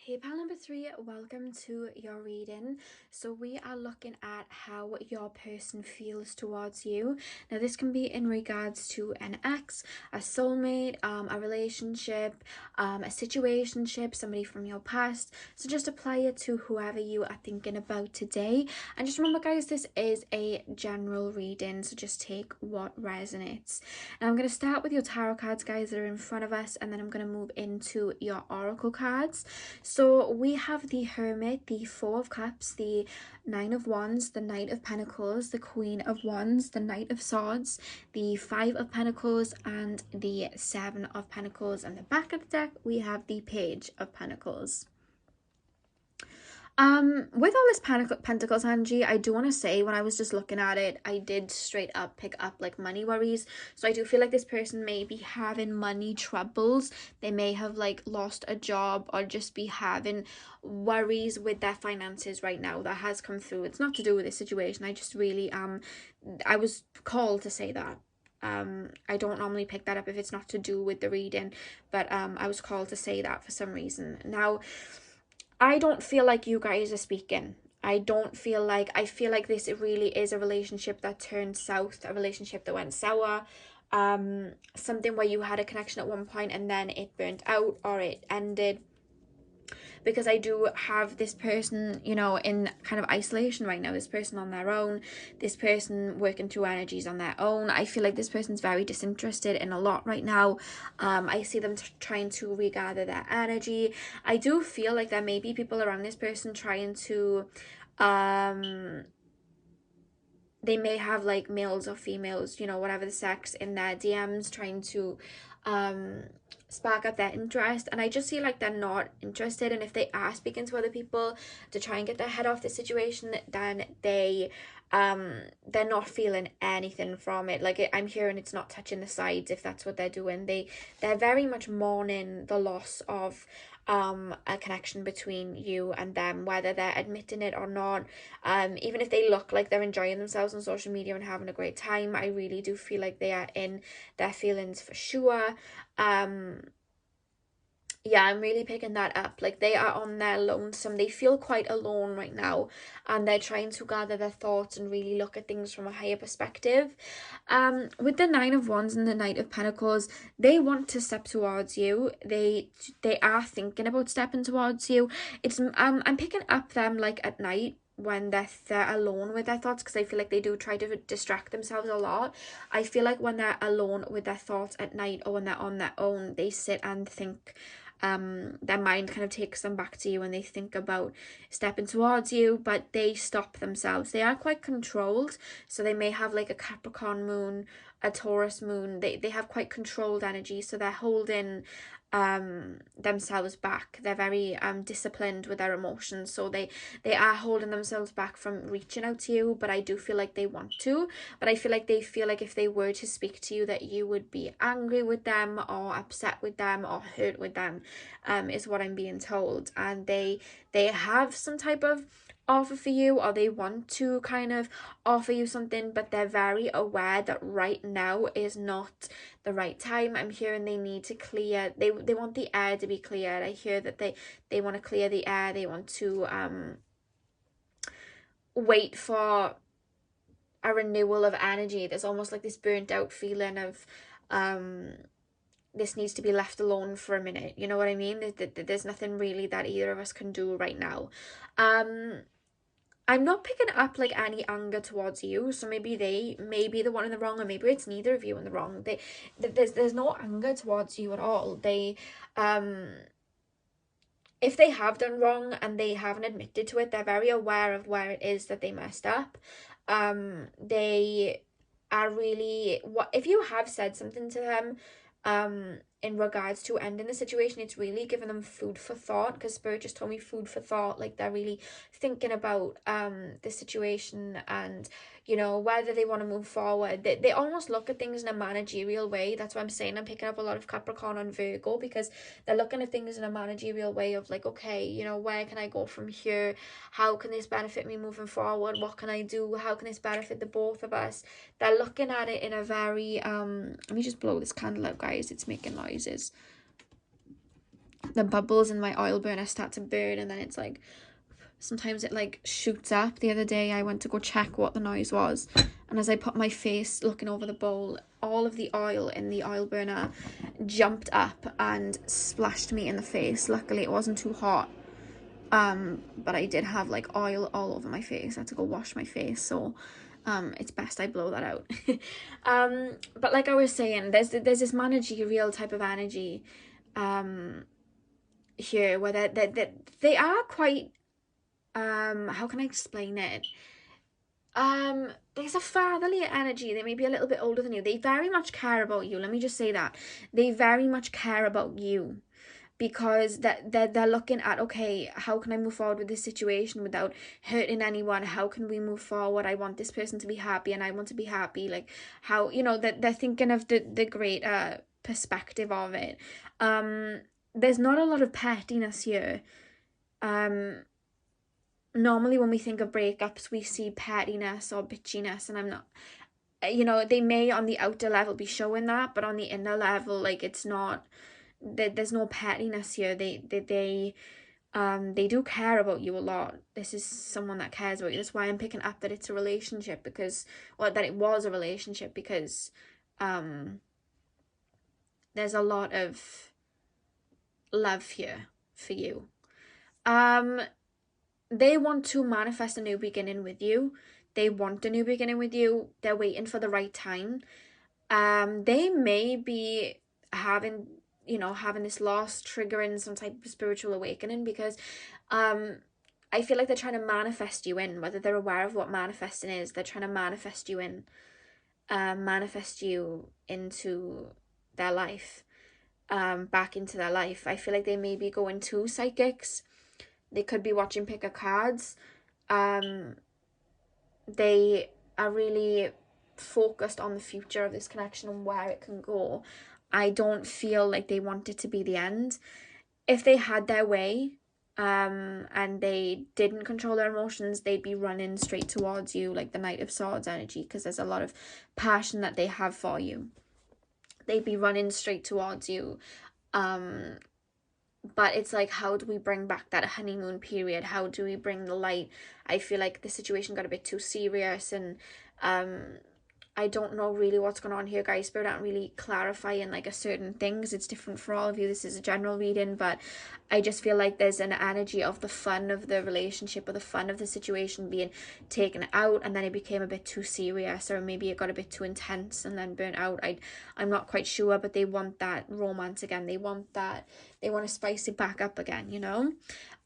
Hey pal number 3, welcome to your reading. So we are looking at how your person feels towards you. Now this can be in regards to an ex, a soulmate, a relationship, a situationship, somebody from your past. So just apply it to whoever you are thinking about today. And just remember, guys, this is a general reading, so just take what resonates. Now I'm going to start with your tarot cards, guys, that are in front of us, and then I'm going to move into your oracle cards. So we have the Hermit, the Four of Cups, the Nine of Wands, the Knight of Pentacles, the Queen of Wands, the Knight of Swords, the Five of Pentacles, and the Seven of Pentacles. And the back of the deck, we have the Page of Pentacles. With all this pentacles energy, I do want to say, when I was just looking at it, I did straight up pick up like money worries. So I do feel like this person may be having money troubles. They may have like lost a job, or just be having worries with their finances right now. That has come through. It's not to do with this situation. I just really I was called to say that. I don't normally pick that up if it's not to do with the reading, but I was called to say that for some reason. Now, I don't feel like you guys are speaking. I feel like this really is a relationship that turned south, a relationship that went sour, something where you had a connection at one point and then it burnt out or it ended. Because I do have this person, you know, in kind of isolation right now, this person on their own, this person working through energies on their own. I feel like this person's very disinterested in a lot right now. I see them trying to regather their energy. I do feel like there may be people around this person trying to they may have like males or females, you know, whatever the sex, in their DMs, trying to spark up their interest. And I just feel like they're not interested, and if they are speaking to other people to try and get their head off the situation, then they're not feeling anything from it. Like, I'm hearing it's not touching the sides, if that's what they're doing. They're very much mourning the loss of a connection between you and them, whether they're admitting it or not. Even if they look like they're enjoying themselves on social media and having a great time, I really do feel like they are in their feelings for sure. Yeah, I'm really picking that up. Like, they are on their lonesome. They feel quite alone right now, and they're trying to gather their thoughts and really look at things from a higher perspective. With the Nine of Wands and the Knight of Pentacles, they want to step towards you. They are thinking about stepping towards you. I'm picking up them like at night when they're alone with their thoughts, because I feel like they do try to distract themselves a lot. I feel like when they're alone with their thoughts at night, or when they're on their own, they sit and think. Their mind kind of takes them back to you, and they think about stepping towards you, but they stop themselves. They are quite controlled, so they may have like a Capricorn moon, a Taurus moon. They have quite controlled energy, so they're holding themselves back. They're very disciplined with their emotions, so they are holding themselves back from reaching out to you, but I do feel like they want to. But I feel like they feel like if they were to speak to you, that you would be angry with them, or upset with them, or hurt with them, is what I'm being told. And they have some type of offer for you, or they want to kind of offer you something, but they're very aware that right now is not the right time. I'm hearing they need to clear, they want the air to be cleared. I hear that they want to clear the air. They want to wait for a renewal of energy. There's almost like this burnt out feeling of this needs to be left alone for a minute. You know what I mean? There's nothing really that either of us can do right now. I'm not picking up like any anger towards you, so maybe they may be the one in the wrong, or maybe it's neither of you in the wrong. There's no anger towards you at all. If they have done wrong and they haven't admitted to it, they're very aware of where it is that they messed up. They are really, what if you have said something to them in regards to ending the situation, it's really giving them food for thought, because Spirit just told me food for thought. Like, they're really thinking about the situation, and whether they want to move forward. They almost look at things in a managerial way. That's why I'm saying I'm picking up a lot of Capricorn and Virgo, because they're looking at things in a managerial way of like, okay, where can I go from here? How can this benefit me moving forward? What can I do? How can this benefit the both of us? They're looking at it in a very let me just blow this candle out, guys. It's making noises. The bubbles in my oil burner start to burn, and then it's like, sometimes it like shoots up. The other day I went to go check what the noise was, and as I put my face looking over the bowl, all of the oil in the oil burner jumped up and splashed me in the face. Luckily it wasn't too hot, but I did have like oil all over my face. I had to go wash my face, so it's best I blow that out. But like I was saying, there's this managerial type of energy here, where they are quite how can I explain it? There's a fatherly energy. They may be a little bit older than you. They very much care about you. Let me just say that. They very much care about you, because they're looking at, okay, how can I move forward with this situation without hurting anyone? How can we move forward? I want this person to be happy, and I want to be happy. Like, how, that they're thinking of the greater perspective of it. There's not a lot of pettiness here. Normally when we think of breakups, we see pettiness or bitchiness, and I'm not, they may on the outer level be showing that, but on the inner level, like, it's not, there's no pettiness here. They do care about you a lot. This is someone that cares about you. That's why I'm picking up that it's a relationship, because, well, that it was a relationship, because there's a lot of love here for you. They want to manifest a new beginning with you. They want a new beginning with you. They're waiting for the right time. They may be having this loss triggering some type of spiritual awakening, because I feel like they're trying to manifest you in, whether they're aware of what manifesting is. They're trying to manifest you in, manifest you into their life, back into their life. I feel like they may be going to psychics. They could be watching pick of cards. They are really focused on the future of this connection and where it can go. I don't feel like they want it to be the end. If they had their way, and they didn't control their emotions, they'd be running straight towards you, like the Knight of Swords energy, because there's a lot of passion that they have for you. They'd be running straight towards you. but it's like, how do we bring back that honeymoon period? How do we bring the light? I feel like the situation got a bit too serious, and um I don't know really what's going on here, guys. Spirit aren't really clarifying like a certain things. It's different for all of you. This is a general reading, but I just feel like there's an energy of the fun of the relationship or the fun of the situation being taken out, and then it became a bit too serious, or maybe it got a bit too intense and then burnt out. I'm not quite sure, but they want that romance again. They want to spice it back up again, you know?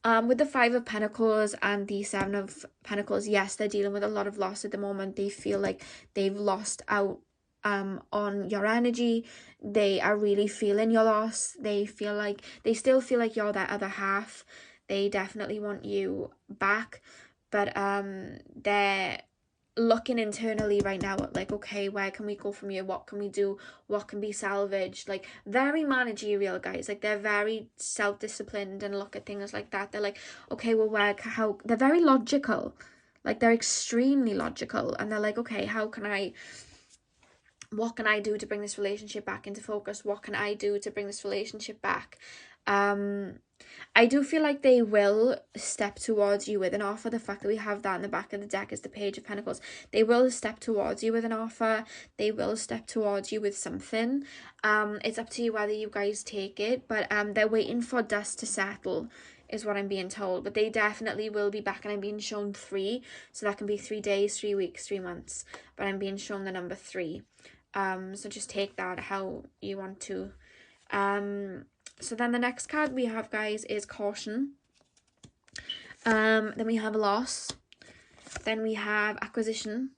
With the Five of Pentacles and the Seven of Pentacles, yes, they're dealing with a lot of loss at the moment. They feel like they've lost out on your energy. They are really feeling your loss. They still feel like you're their other half. They definitely want you back, but they're looking internally right now at like, okay, where can we go from here? What can we do? What can be salvaged? Like, very managerial, guys. Like, they're very self-disciplined and look at things like that. They're like, okay, well, how they're very logical. Like, they're extremely logical, and they're like, okay, what can I do to bring this relationship back into focus? What can I do to bring this relationship back? I do feel like they will step towards you with an offer. The fact that we have that in the back of the deck is the Page of Pentacles. They will step towards you with an offer. They will step towards you with something. It's up to you whether you guys take it, but they're waiting for dust to settle is what I'm being told. But they definitely will be back, and I'm being shown 3. So that can be 3 days, 3 weeks, 3 months. But I'm being shown the number 3. So just take that how you want to. So then the next card we have, guys, is Caution. Then we have Loss. Then we have Acquisition.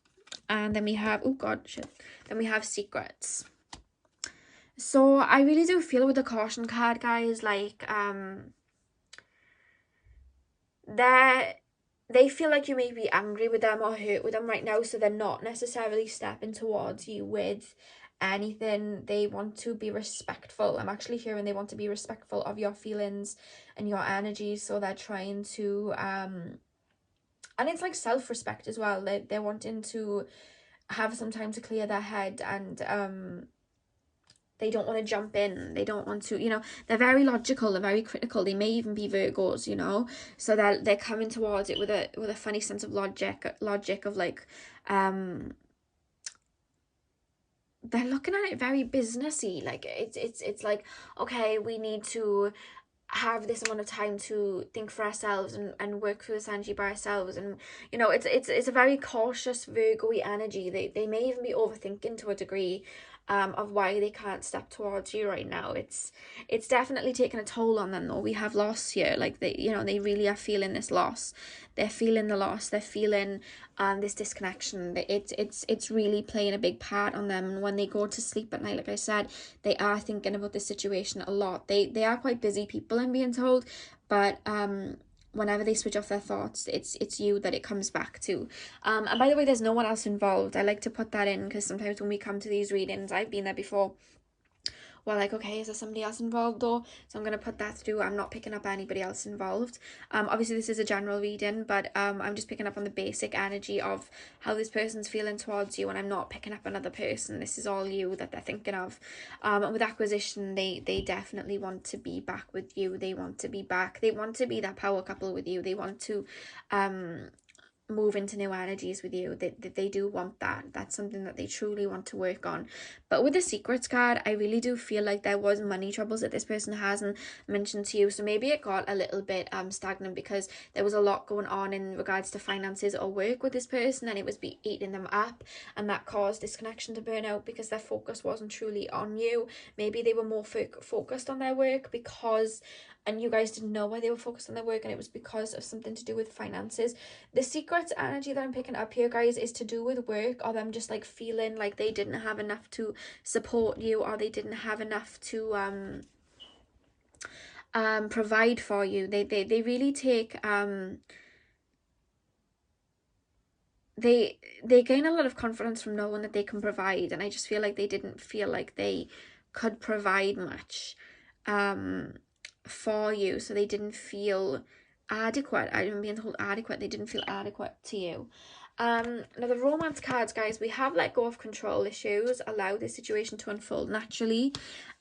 And then we have, oh god, shit. Then we have Secrets. So I really do feel with the Caution card, guys, like, they feel like you may be angry with them or hurt with them right now, so they're not necessarily stepping towards you with anything. They want to be respectful. I'm actually hearing they want to be respectful of your feelings and your energy, so they're trying to and it's like self-respect as well. They're wanting to have some time to clear their head, and they don't want to jump in. They don't want to, they're very logical, they're very critical. They may even be Virgos, so they're coming towards it with a funny sense of logic of like, they're looking at it very businessy. Like, it's like, okay, we need to have this amount of time to think for ourselves and work through this energy by ourselves, and it's a very cautious Virgo-y energy. They may even be overthinking to a degree of why they can't step towards you right now. It's definitely taken a toll on them, though. We have loss here. Like, they really are feeling this loss. They're feeling the loss. They're feeling this disconnection. It's really playing a big part on them. And when they go to sleep at night, like I said, they are thinking about this situation a lot. They are quite busy people, I'm being told, but whenever they switch off their thoughts, it's you that it comes back to. And by the way, there's no one else involved. I like to put that in, because sometimes when we come to these readings, I've been there before, we're like, okay, is there somebody else involved though? So I'm going to put that through. I'm not picking up anybody else involved. Obviously this is a general reading, but I'm just picking up on the basic energy of how this person's feeling towards you, and I'm not picking up another person. This is all you that they're thinking of. And with Acquisition, they definitely want to be back with you. They want to be back. They want to be that power couple with you. They want to move into new energies with you. They do want that. That's something that they truly want to work on. But with the Secrets card, I really do feel like there was money troubles that this person hasn't mentioned to you. So maybe it got a little bit stagnant because there was a lot going on in regards to finances or work with this person, and it was eating them up, and that caused this connection to burn out because their focus wasn't truly on you. Maybe they were more focused on their work and you guys didn't know why they were focused on their work, and it was because of something to do with finances. The Secrets energy that I'm picking up here, guys, is to do with work, or them just like feeling like they didn't have enough to support you, or they didn't have enough to provide for you. They really take they gain a lot of confidence from knowing that they can provide, and I just feel like they didn't feel like they could provide much for you, so they didn't feel adequate. I'm being told adequate. They didn't feel adequate to you. Now the romance cards, guys, we have let go of control issues, allow the situation to unfold naturally,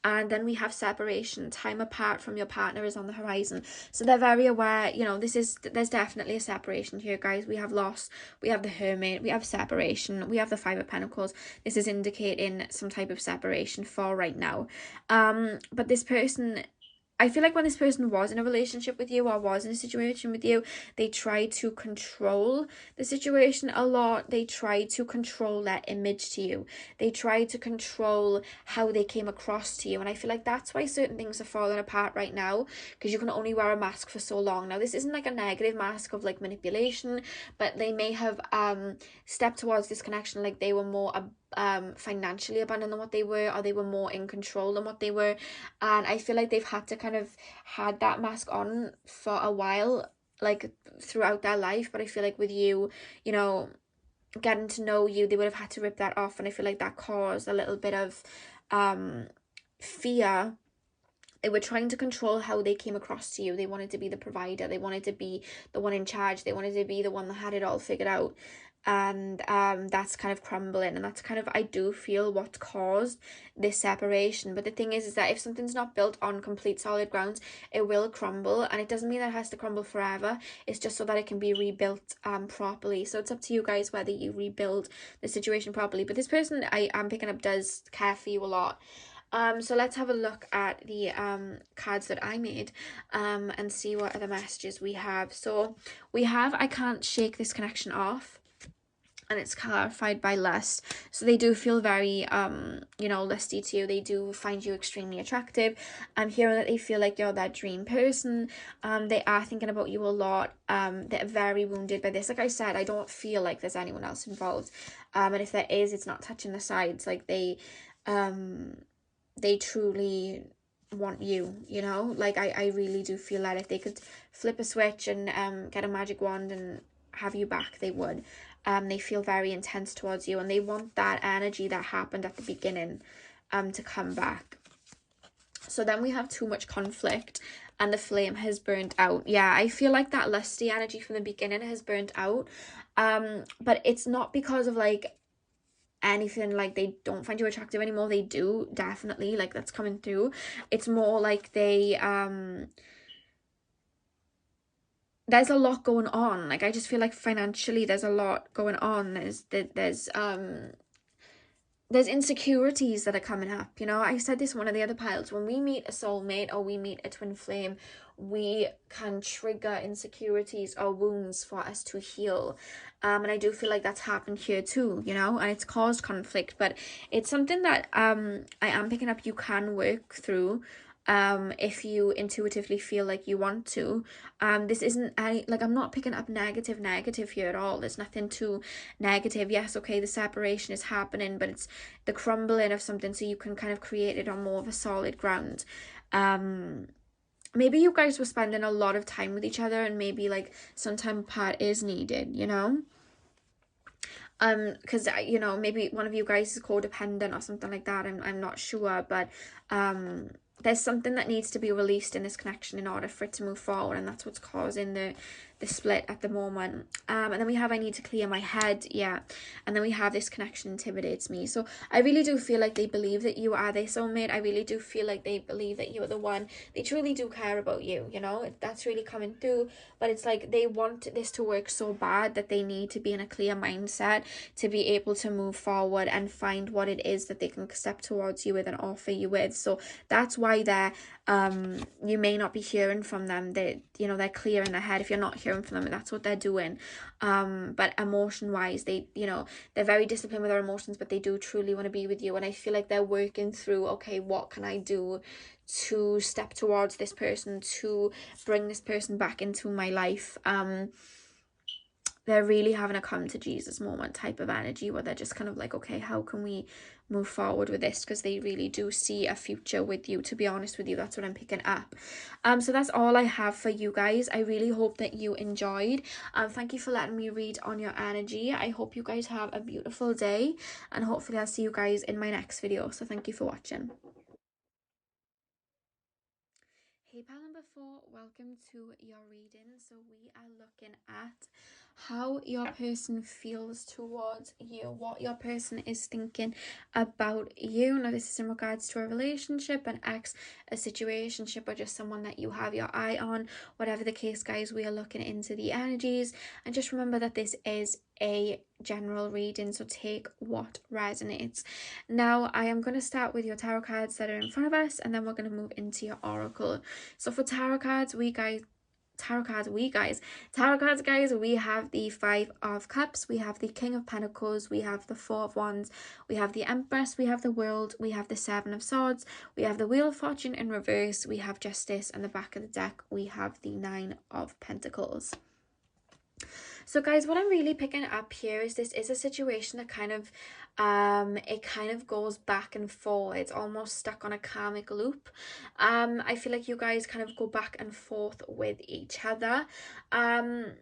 and then we have separation, time apart from your partner is on the horizon. So they're very aware, you know, there's definitely a separation here, guys. We have loss, we have the Hermit, we have separation, we have the Five of Pentacles. This is indicating some type of separation for right now. But this person, I feel like when this person was in a relationship with you or was in a situation with you, they tried to control the situation a lot. They tried to control that image to you. They tried to control how they came across to you. And I feel like that's why certain things are falling apart right now, because you can only wear a mask for so long. Now, this isn't like a negative mask of like manipulation, but they may have stepped towards this connection like they were more financially abundant than what they were, or they were more in control than what they were. And I feel like they've had to kind of had that mask on for a while, like throughout their life. But I feel like with you, you know, getting to know you, they would have had to rip that off, and I feel like that caused a little bit of fear. They were trying to control how they came across to you. They wanted to be the provider, they wanted to be the one in charge, they wanted to be the one that had it all figured out. And that's kind of crumbling, and that's kind of, I do feel, what caused this separation. But the thing is that if something's not built on complete solid grounds, it will crumble, and it doesn't mean that it has to crumble forever. It's just so that it can be rebuilt properly. So it's up to you guys whether you rebuild the situation properly. But this person I am picking up does care for you a lot. So let's have a look at the cards that I made and see what other messages we have. So we have, I can't shake this connection off, and it's clarified by lust. So they do feel very you know, lusty to you. They do find you extremely attractive. I'm hearing that they feel like you're their dream person. They are thinking about you a lot. They're very wounded by this. Like I said, I don't feel like there's anyone else involved, and if there is, it's not touching the sides. Like they truly want you, you know. Like I really do feel that if they could flip a switch and get a magic wand and have you back, they would. They feel very intense towards you, and they want that energy that happened at the beginning to come back. So then we have too much conflict and the flame has burnt out. Yeah, I feel like that lusty energy from the beginning has burnt out. But it's not because of like anything like they don't find you attractive anymore. They do, definitely, like that's coming through. It's more like they there's a lot going on. Like I just feel like financially there's a lot going on. There's insecurities that are coming up, you know. I said this in one of the other piles, when we meet a soulmate or we meet a twin flame, we can trigger insecurities or wounds for us to heal. And I do feel like that's happened here too, you know, and it's caused conflict, but it's something that I am picking up you can work through if you intuitively feel like you want to. This isn't any, like, I'm not picking up negative here at all. There's nothing too negative. Yes, okay, the separation is happening, but it's the crumbling of something so you can kind of create it on more of a solid ground. Maybe you guys were spending a lot of time with each other, and maybe like some time apart is needed, you know. Because you know, maybe one of you guys is codependent or something like that. I'm not sure, but there's something that needs to be released in this connection in order for it to move forward, and that's what's causing the split at the moment. And then we have, I need to clear my head. Yeah. And then we have, this connection intimidates me. So I really do feel like they believe that you are their soulmate. I really do feel like they believe that you're the one. They truly do care about you, you know. That's really coming through. But it's like they want this to work so bad that they need to be in a clear mindset to be able to move forward and find what it is that they can step towards you with and offer you with. So that's why they're you may not be hearing from them. They, you know, they're clear in their head. If you're not hearing from them, that's what they're doing. But emotion wise, they, you know, they're very disciplined with their emotions, but they do truly want to be with you. And I feel like they're working through, okay, what can I do to step towards this person, to bring this person back into my life. They're really having a come to Jesus moment type of energy, where they're just kind of like, okay, how can we move forward with this? Because they really do see a future with you, to be honest with you. That's what I'm picking up. So that's all I have for you guys. I really hope that you enjoyed. Thank you for letting me read on your energy. I hope you guys have a beautiful day, and hopefully I'll see you guys in my next video. So thank you for watching. Hey pal number 4, welcome to your reading. So we are looking at how your person feels towards you, what your person is thinking about you. Now, this is in regards to a relationship, an ex, a situationship, or just someone that you have your eye on. Whatever the case, guys, we are looking into the energies. And just remember that this is a general reading, so take what resonates. Now, I am going to start with your tarot cards that are in front of us, and then we're going to move into your oracle. So for tarot cards, guys, we have the Five of Cups, we have the King of Pentacles, we have the Four of Wands, we have the Empress, we have the World, we have the Seven of Swords, we have the Wheel of Fortune in reverse, we have Justice, and the back of the deck we have the Nine of Pentacles. So guys, what I'm really picking up here is this is a situation that kind of it kind of goes back and forth. It's almost stuck on a karmic loop. I feel like you guys kind of go back and forth with each other. When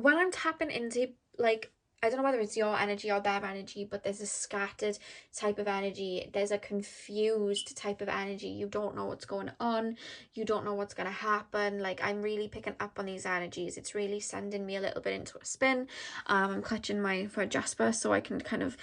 I'm tapping into, like, I don't know whether it's your energy or their energy, but there's a scattered type of energy. There's a confused type of energy. You don't know what's going on. You don't know what's going to happen. Like, I'm really picking up on these energies. It's really sending me a little bit into a spin. I'm clutching mine for a Jasper so I can kind of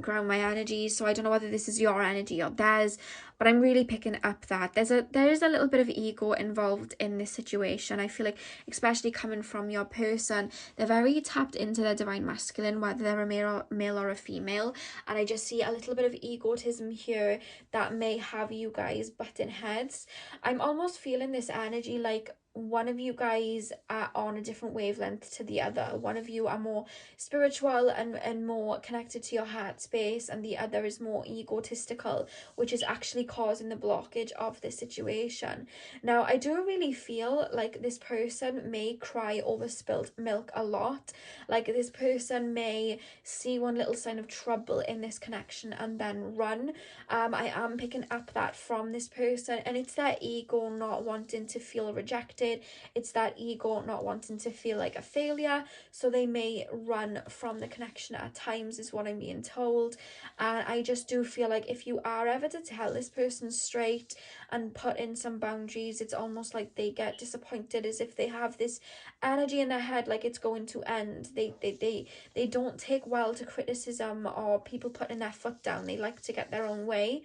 ground my energy. So I don't know whether this is your energy or theirs, but I'm really picking up that there is a little bit of ego involved in this situation. I feel like, especially coming from your person, they're very tapped into their divine masculine, whether they're a male or a female, and I just see a little bit of egotism here that may have you guys butting heads. I'm almost feeling this energy like one of you guys are on a different wavelength to the other. One of you are more spiritual and more connected to your heart space, and the other is more egotistical, which is actually causing the blockage of this situation. Now, I do really feel like this person may cry over spilt milk a lot. Like, this person may see one little sign of trouble in this connection and then run. I am picking up that from this person, and it's their ego not wanting to feel rejected. It's that ego not wanting to feel like a failure, so they may run from the connection at times, is what I'm being told. And I just do feel like if you are ever to tell this person straight and put in some boundaries, it's almost like they get disappointed, as if they have this energy in their head like it's going to end. They don't take well to criticism or people putting their foot down. They like to get their own way.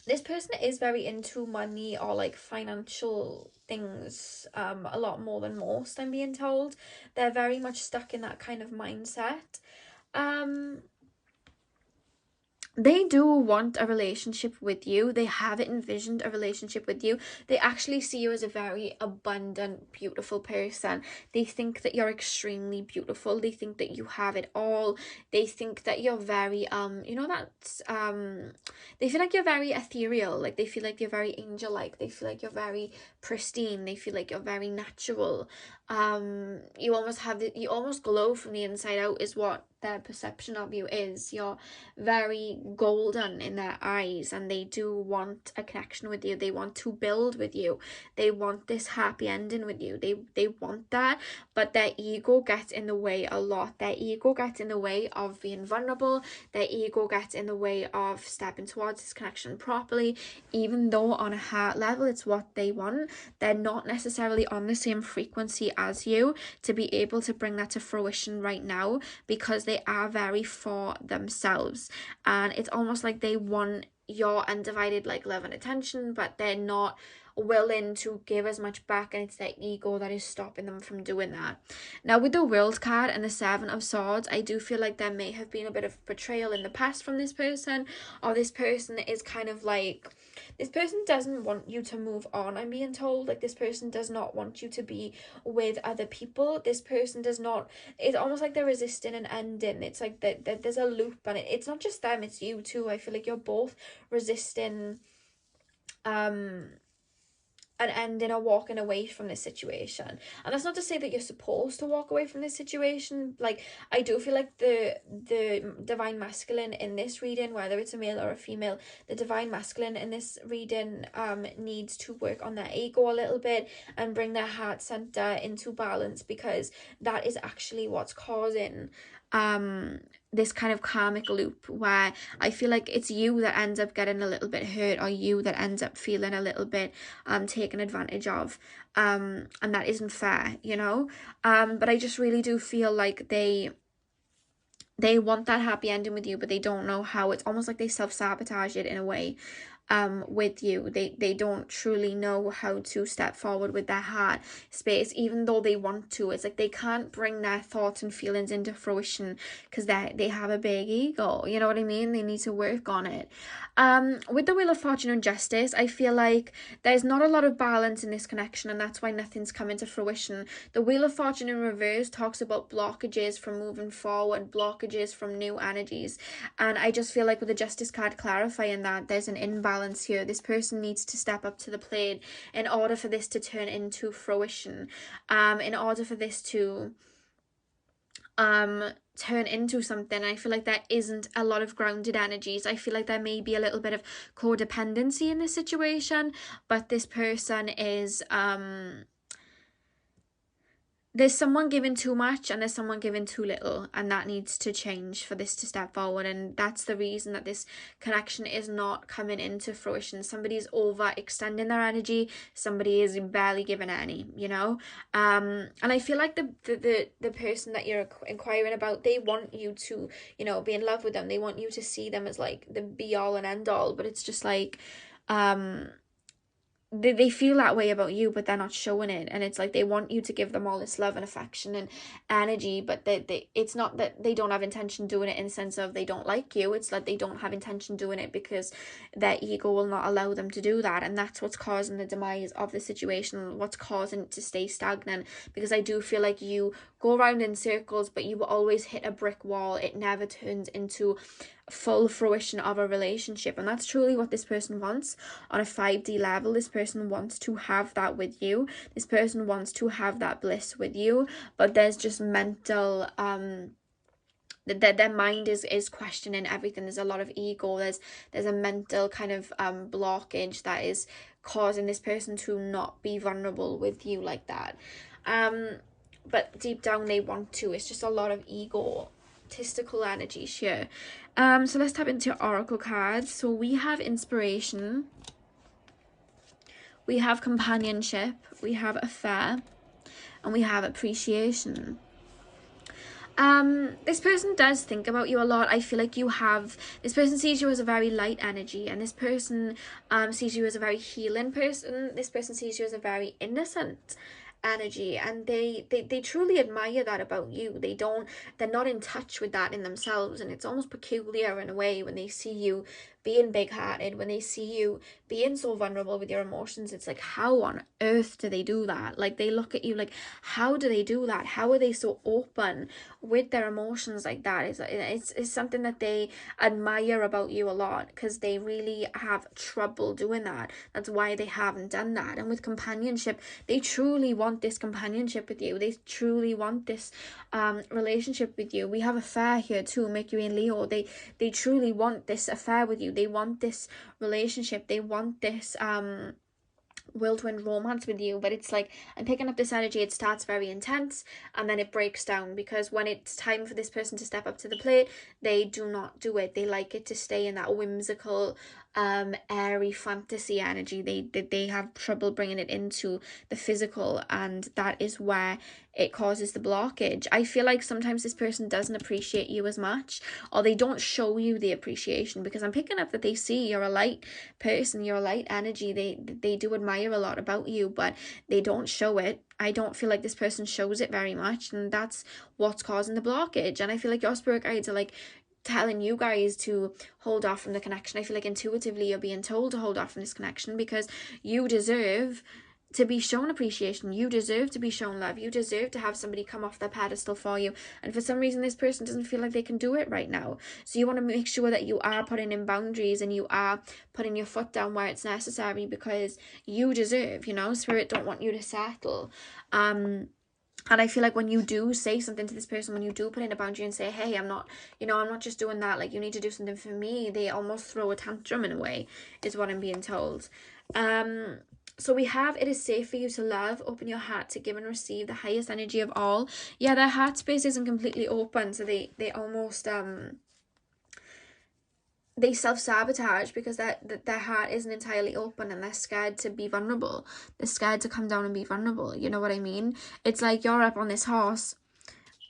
This person is very into money or like financial things a lot more than most, I'm being told. They're very much stuck in that kind of mindset. They do want a relationship with you. They have envisioned a relationship with you. They actually see you as a very abundant, beautiful person. They think that you're extremely beautiful. They think that you have it all. They think that you're very, they feel like you're very ethereal. Like, they feel like you're very angel-like. They feel like you're very pristine. They feel like you're very natural. You almost glow from the inside out, is what their perception of you is. You're very golden in their eyes, and they do want a connection with you. They want to build with you. They want this happy ending with you. They want that, but their ego gets in the way a lot. Their ego gets in the way of being vulnerable. Their ego gets in the way of stepping towards this connection properly, even though on a heart level it's what they want. They're not necessarily on the same frequency as you to be able to bring that to fruition right now, because they are very for themselves, and it's almost like they want your undivided like love and attention, but they're not willing to give as much back, and it's their ego that is stopping them from doing that. Now, with the World card and the Seven of Swords, I do feel like there may have been a bit of betrayal in the past from this person, or this person is kind of like, this person doesn't want you to move on, I'm being told. Like, this person does not want you to be with other people. This person does not, it's almost like they're resisting an ending. It's like that there's a loop, and it's not just them, it's you too. I feel like you're both resisting an ending or walking away from this situation. And that's not to say that you're supposed to walk away from this situation. Like, I do feel like the divine masculine in this reading, whether it's a male or a female, the divine masculine in this reading needs to work on their ego a little bit and bring their heart center into balance, because that is actually what's causing this kind of karmic loop where I feel like it's you that ends up getting a little bit hurt, or you that ends up feeling a little bit taken advantage of, and that isn't fair, you know. But I just really do feel like they want that happy ending with you, but they don't know how. It's almost like they self-sabotage it in a way with you. They don't truly know how to step forward with their heart space, even though they want to. It's like they can't bring their thoughts and feelings into fruition because they have a big ego, you know what I mean? They need to work on it. With the Wheel of Fortune and Justice, I feel like there's not a lot of balance in this connection, and that's why nothing's coming to fruition. The Wheel of Fortune in reverse talks about blockages from moving forward, blockages from new energies, and I just feel like with the Justice card clarifying that there's an imbalance here. This person needs to step up to the plate in order for this to turn into fruition, in order for this to turn into something. I feel like there isn't a lot of grounded energies. I feel like there may be a little bit of codependency in this situation, but this person is there's someone giving too much and there's someone giving too little, and that needs to change for this to step forward. And that's the reason that this connection is not coming into fruition. Somebody's overextending their energy, somebody is barely giving any, you know. And I feel like the person that you're inquiring about, they want you to, you know, be in love with them. They want you to see them as like the be all and end all, but it's just like they feel that way about you, but they're not showing it. And it's like they want you to give them all this love and affection and energy, but it's not that they don't have intention doing it in the sense of they don't like you. It's that they don't have intention doing it because their ego will not allow them to do that, and that's what's causing the demise of the situation, what's causing it to stay stagnant. Because I do feel like you go around in circles, but you will always hit a brick wall. It never turns into full fruition of a relationship, and that's truly what this person wants on a 5D level. This person wants to have that with you. This person wants to have that bliss with you, but there's just mental their mind is questioning everything. There's a lot of ego. There's a mental kind of blockage that is causing this person to not be vulnerable with you like that. But deep down they want to. It's just a lot of egotistical energies here. So let's tap into oracle cards. So we have inspiration, we have companionship, we have affair, and we have appreciation. This person does think about you a lot. I feel like this person sees you as a very light energy, and this person sees you as a very healing person. This person sees you as a very innocent energy, and they truly admire that about you. They're not in touch with that in themselves, and it's almost peculiar in a way when they see you being big-hearted, when they see you being so vulnerable with your emotions. It's like, how on earth do they do that? Like, they look at you like, how do they do that? How are they so open with their emotions like that? It's something that they admire about you a lot, because they really have trouble doing that. That's why they haven't done that. And with companionship, they truly want this companionship with you. They truly want this relationship with you. We have affair here too, Mercury and Leo. They truly want this affair with you. They want this relationship. They want this whirlwind romance with you. But it's like, I'm picking up this energy. It starts very intense and then it breaks down, because when it's time for this person to step up to the plate, they do not do it. They like it to stay in that whimsical airy fantasy energy. They have trouble bringing it into the physical, and that is where it causes the blockage. I feel like sometimes this person doesn't appreciate you as much, or they don't show you the appreciation, because I'm picking up that they see you're a light person, you're a light energy. They do admire a lot about you, but they don't show it. I don't feel like this person shows it very much, and that's what's causing the blockage. And I feel like your spirit guides are like telling you guys to hold off from the connection. I feel like intuitively you're being told to hold off from this connection, because you deserve to be shown appreciation. You deserve to be shown love. You deserve to have somebody come off their pedestal for you, and for some reason this person doesn't feel like they can do it right now. So you want to make sure that you are putting in boundaries and you are putting your foot down where it's necessary, because you deserve, you know, spirit don't want you to settle. And I feel like when you do say something to this person, when you do put in a boundary and say, hey, I'm not just doing that, like, you need to do something for me, they almost throw a tantrum in a way, is what I'm being told. So we have, it is safe for you to love, open your heart to give and receive the highest energy of all. Yeah, their heart space isn't completely open, so they almost they self-sabotage because their heart isn't entirely open, and they're scared to be vulnerable. They're scared to come down and be vulnerable. You know what I mean? It's like you're up on this horse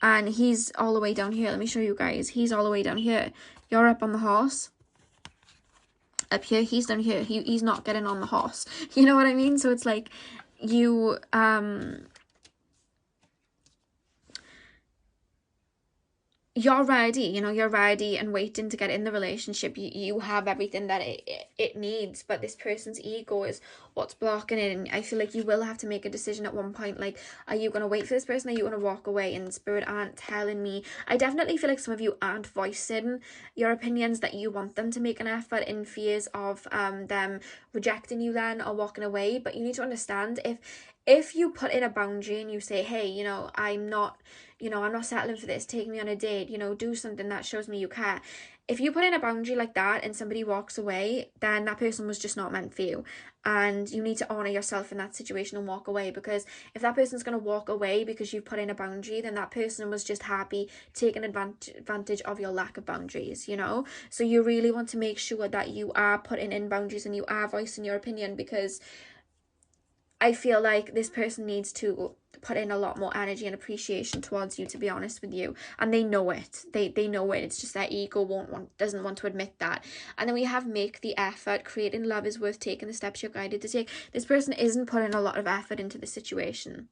and he's all the way down here. Let me show you guys. He's all the way down here. You're up on the horse. Up here, he's down here. He's not getting on the horse. You know what I mean? So it's like you you're ready, you know, you're ready and waiting to get in the relationship. You have everything that it needs, but this person's ego is what's blocking it. And I feel like you will have to make a decision at one point, like, are you going to wait for this person, or are you going to walk away? And spirit aren't telling me. I definitely feel like some of you aren't voicing your opinions, that you want them to make an effort, in fears of them rejecting you then, or walking away. But you need to understand, if you put in a boundary and you say, hey, you know, I'm not settling for this, take me on a date, you know, do something that shows me you care. If you put in a boundary like that and somebody walks away, then that person was just not meant for you. And you need to honor yourself in that situation and walk away, because if that person's going to walk away because you've put in a boundary, then that person was just happy taking advantage of your lack of boundaries, you know? So you really want to make sure that you are putting in boundaries and you are voicing your opinion, because I feel like this person needs to put in a lot more energy and appreciation towards you, to be honest with you. And they know it. They know it. It's just their ego doesn't want to admit that. And then we have make the effort. Creating love is worth taking the steps you're guided to take. This person isn't putting a lot of effort into the situation.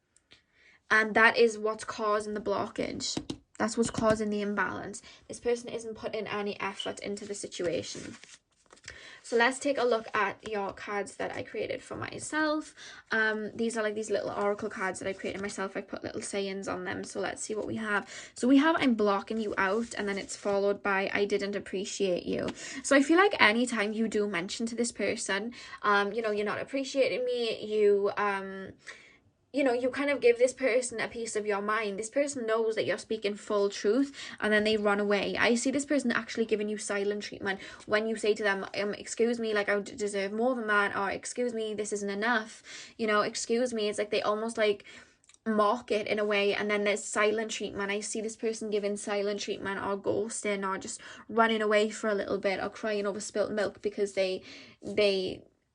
And that is what's causing the blockage. That's what's causing the imbalance. This person isn't putting any effort into the situation. So let's take a look at your cards that I created for myself. These are like these little oracle cards that I created myself. I put little sayings on them. So let's see what we have. So we have, I'm blocking you out, and then it's followed by, I didn't appreciate you. So I feel like anytime you do mention to this person, you know, you're not appreciating me, you know, you kind of give this person a piece of your mind. This person knows that you're speaking full truth, and then they run away. I see this person actually giving you silent treatment when you say to them, excuse me, like, I deserve more than that, or excuse me, this isn't enough, you know, excuse me. It's like they almost like mock it in a way. And then there's silent treatment. I see this person giving silent treatment, or ghosting, or just running away for a little bit, or crying over spilt milk because they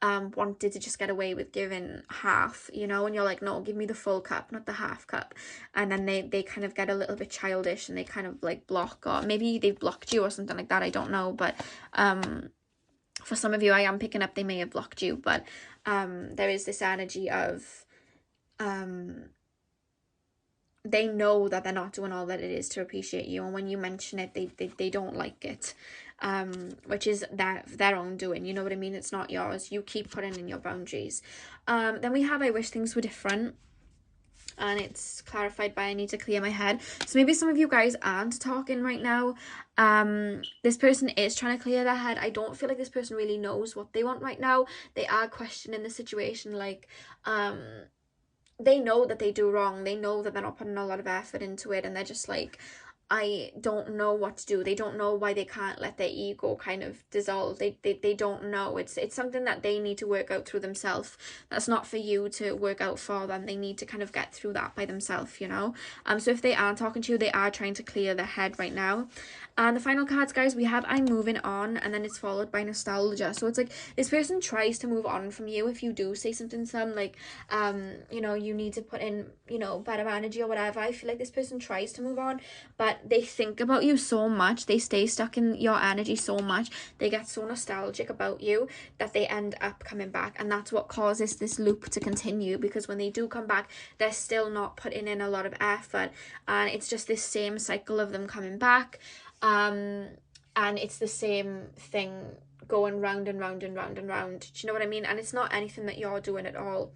wanted to just get away with giving half, you know, and you're like, no, give me the full cup, not the half cup. And then they kind of get a little bit childish, and they kind of like block, or maybe they've blocked you or something like that, I don't know. But for some of you, I am picking up they may have blocked you. But there is this energy of they know that they're not doing all that it is to appreciate you, and when you mention it, they don't like it, which is their own doing, you know what I mean? It's not yours. You keep putting in your boundaries. Then we have, I wish things were different, and it's clarified by, I need to clear my head. So maybe some of you guys aren't talking right now. This person is trying to clear their head. I don't feel like this person really knows what they want right now. They are questioning the situation, like they know that they do wrong. They know that they're not putting a lot of effort into it, and they're just like, I don't know what to do. They don't know why they can't let their ego kind of dissolve. They don't know. It's something that they need to work out through themselves. That's not for you to work out for them. They need to kind of get through that by themselves, you know. So if they are talking to you, they are trying to clear their head right now. And the final cards, guys, we have I'm moving on, and then it's followed by nostalgia. So it's like this person tries to move on from you if you do say something to them, like, you know, you need to put in, you know, better energy or whatever. I feel like this person tries to move on, but they think about you so much, they stay stuck in your energy so much, they get so nostalgic about you that they end up coming back. And that's what causes this loop to continue, because when they do come back, they're still not putting in a lot of effort, and it's just this same cycle of them coming back. And it's the same thing going round and round and round and round. Do you know what I mean? And it's not anything that you're doing at all.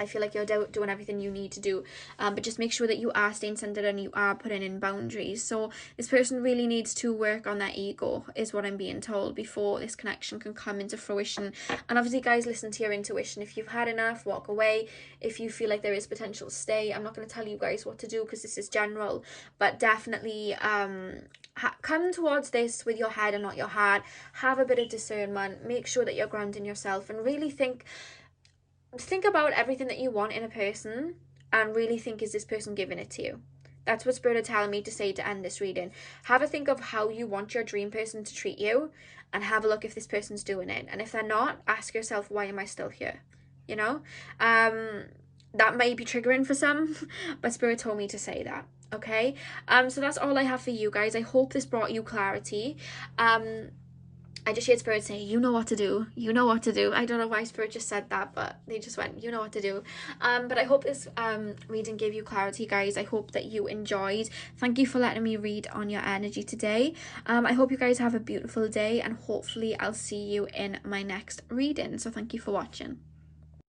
I feel like you're doing everything you need to do, but just make sure that you are staying centered and you are putting in boundaries. So this person really needs to work on their ego, is what I'm being told, before this connection can come into fruition. And obviously, guys, listen to your intuition. If you've had enough, walk away. If you feel like there is potential, stay. I'm not going to tell you guys what to do, because this is general, but definitely come towards this with your head and not your heart. Have a bit of discernment. Make sure that you're grounding yourself, and really think, think about everything that you want in a person and really think, is this person giving it to you? That's what Spirit are telling me to say to end this reading. Have a think of how you want your dream person to treat you, and have a look if this person's doing it. And if they're not, ask yourself, why am I still here? You know? That may be triggering for some, but Spirit told me to say that. Okay? So that's all I have for you guys. I hope this brought you clarity. I just heard Spirit say, you know what to do. You know what to do. I don't know why Spirit just said that, but they just went, you know what to do. But I hope this reading gave you clarity, guys. I hope that you enjoyed. Thank you for letting me read on your energy today. I hope you guys have a beautiful day, and hopefully I'll see you in my next reading. So thank you for watching.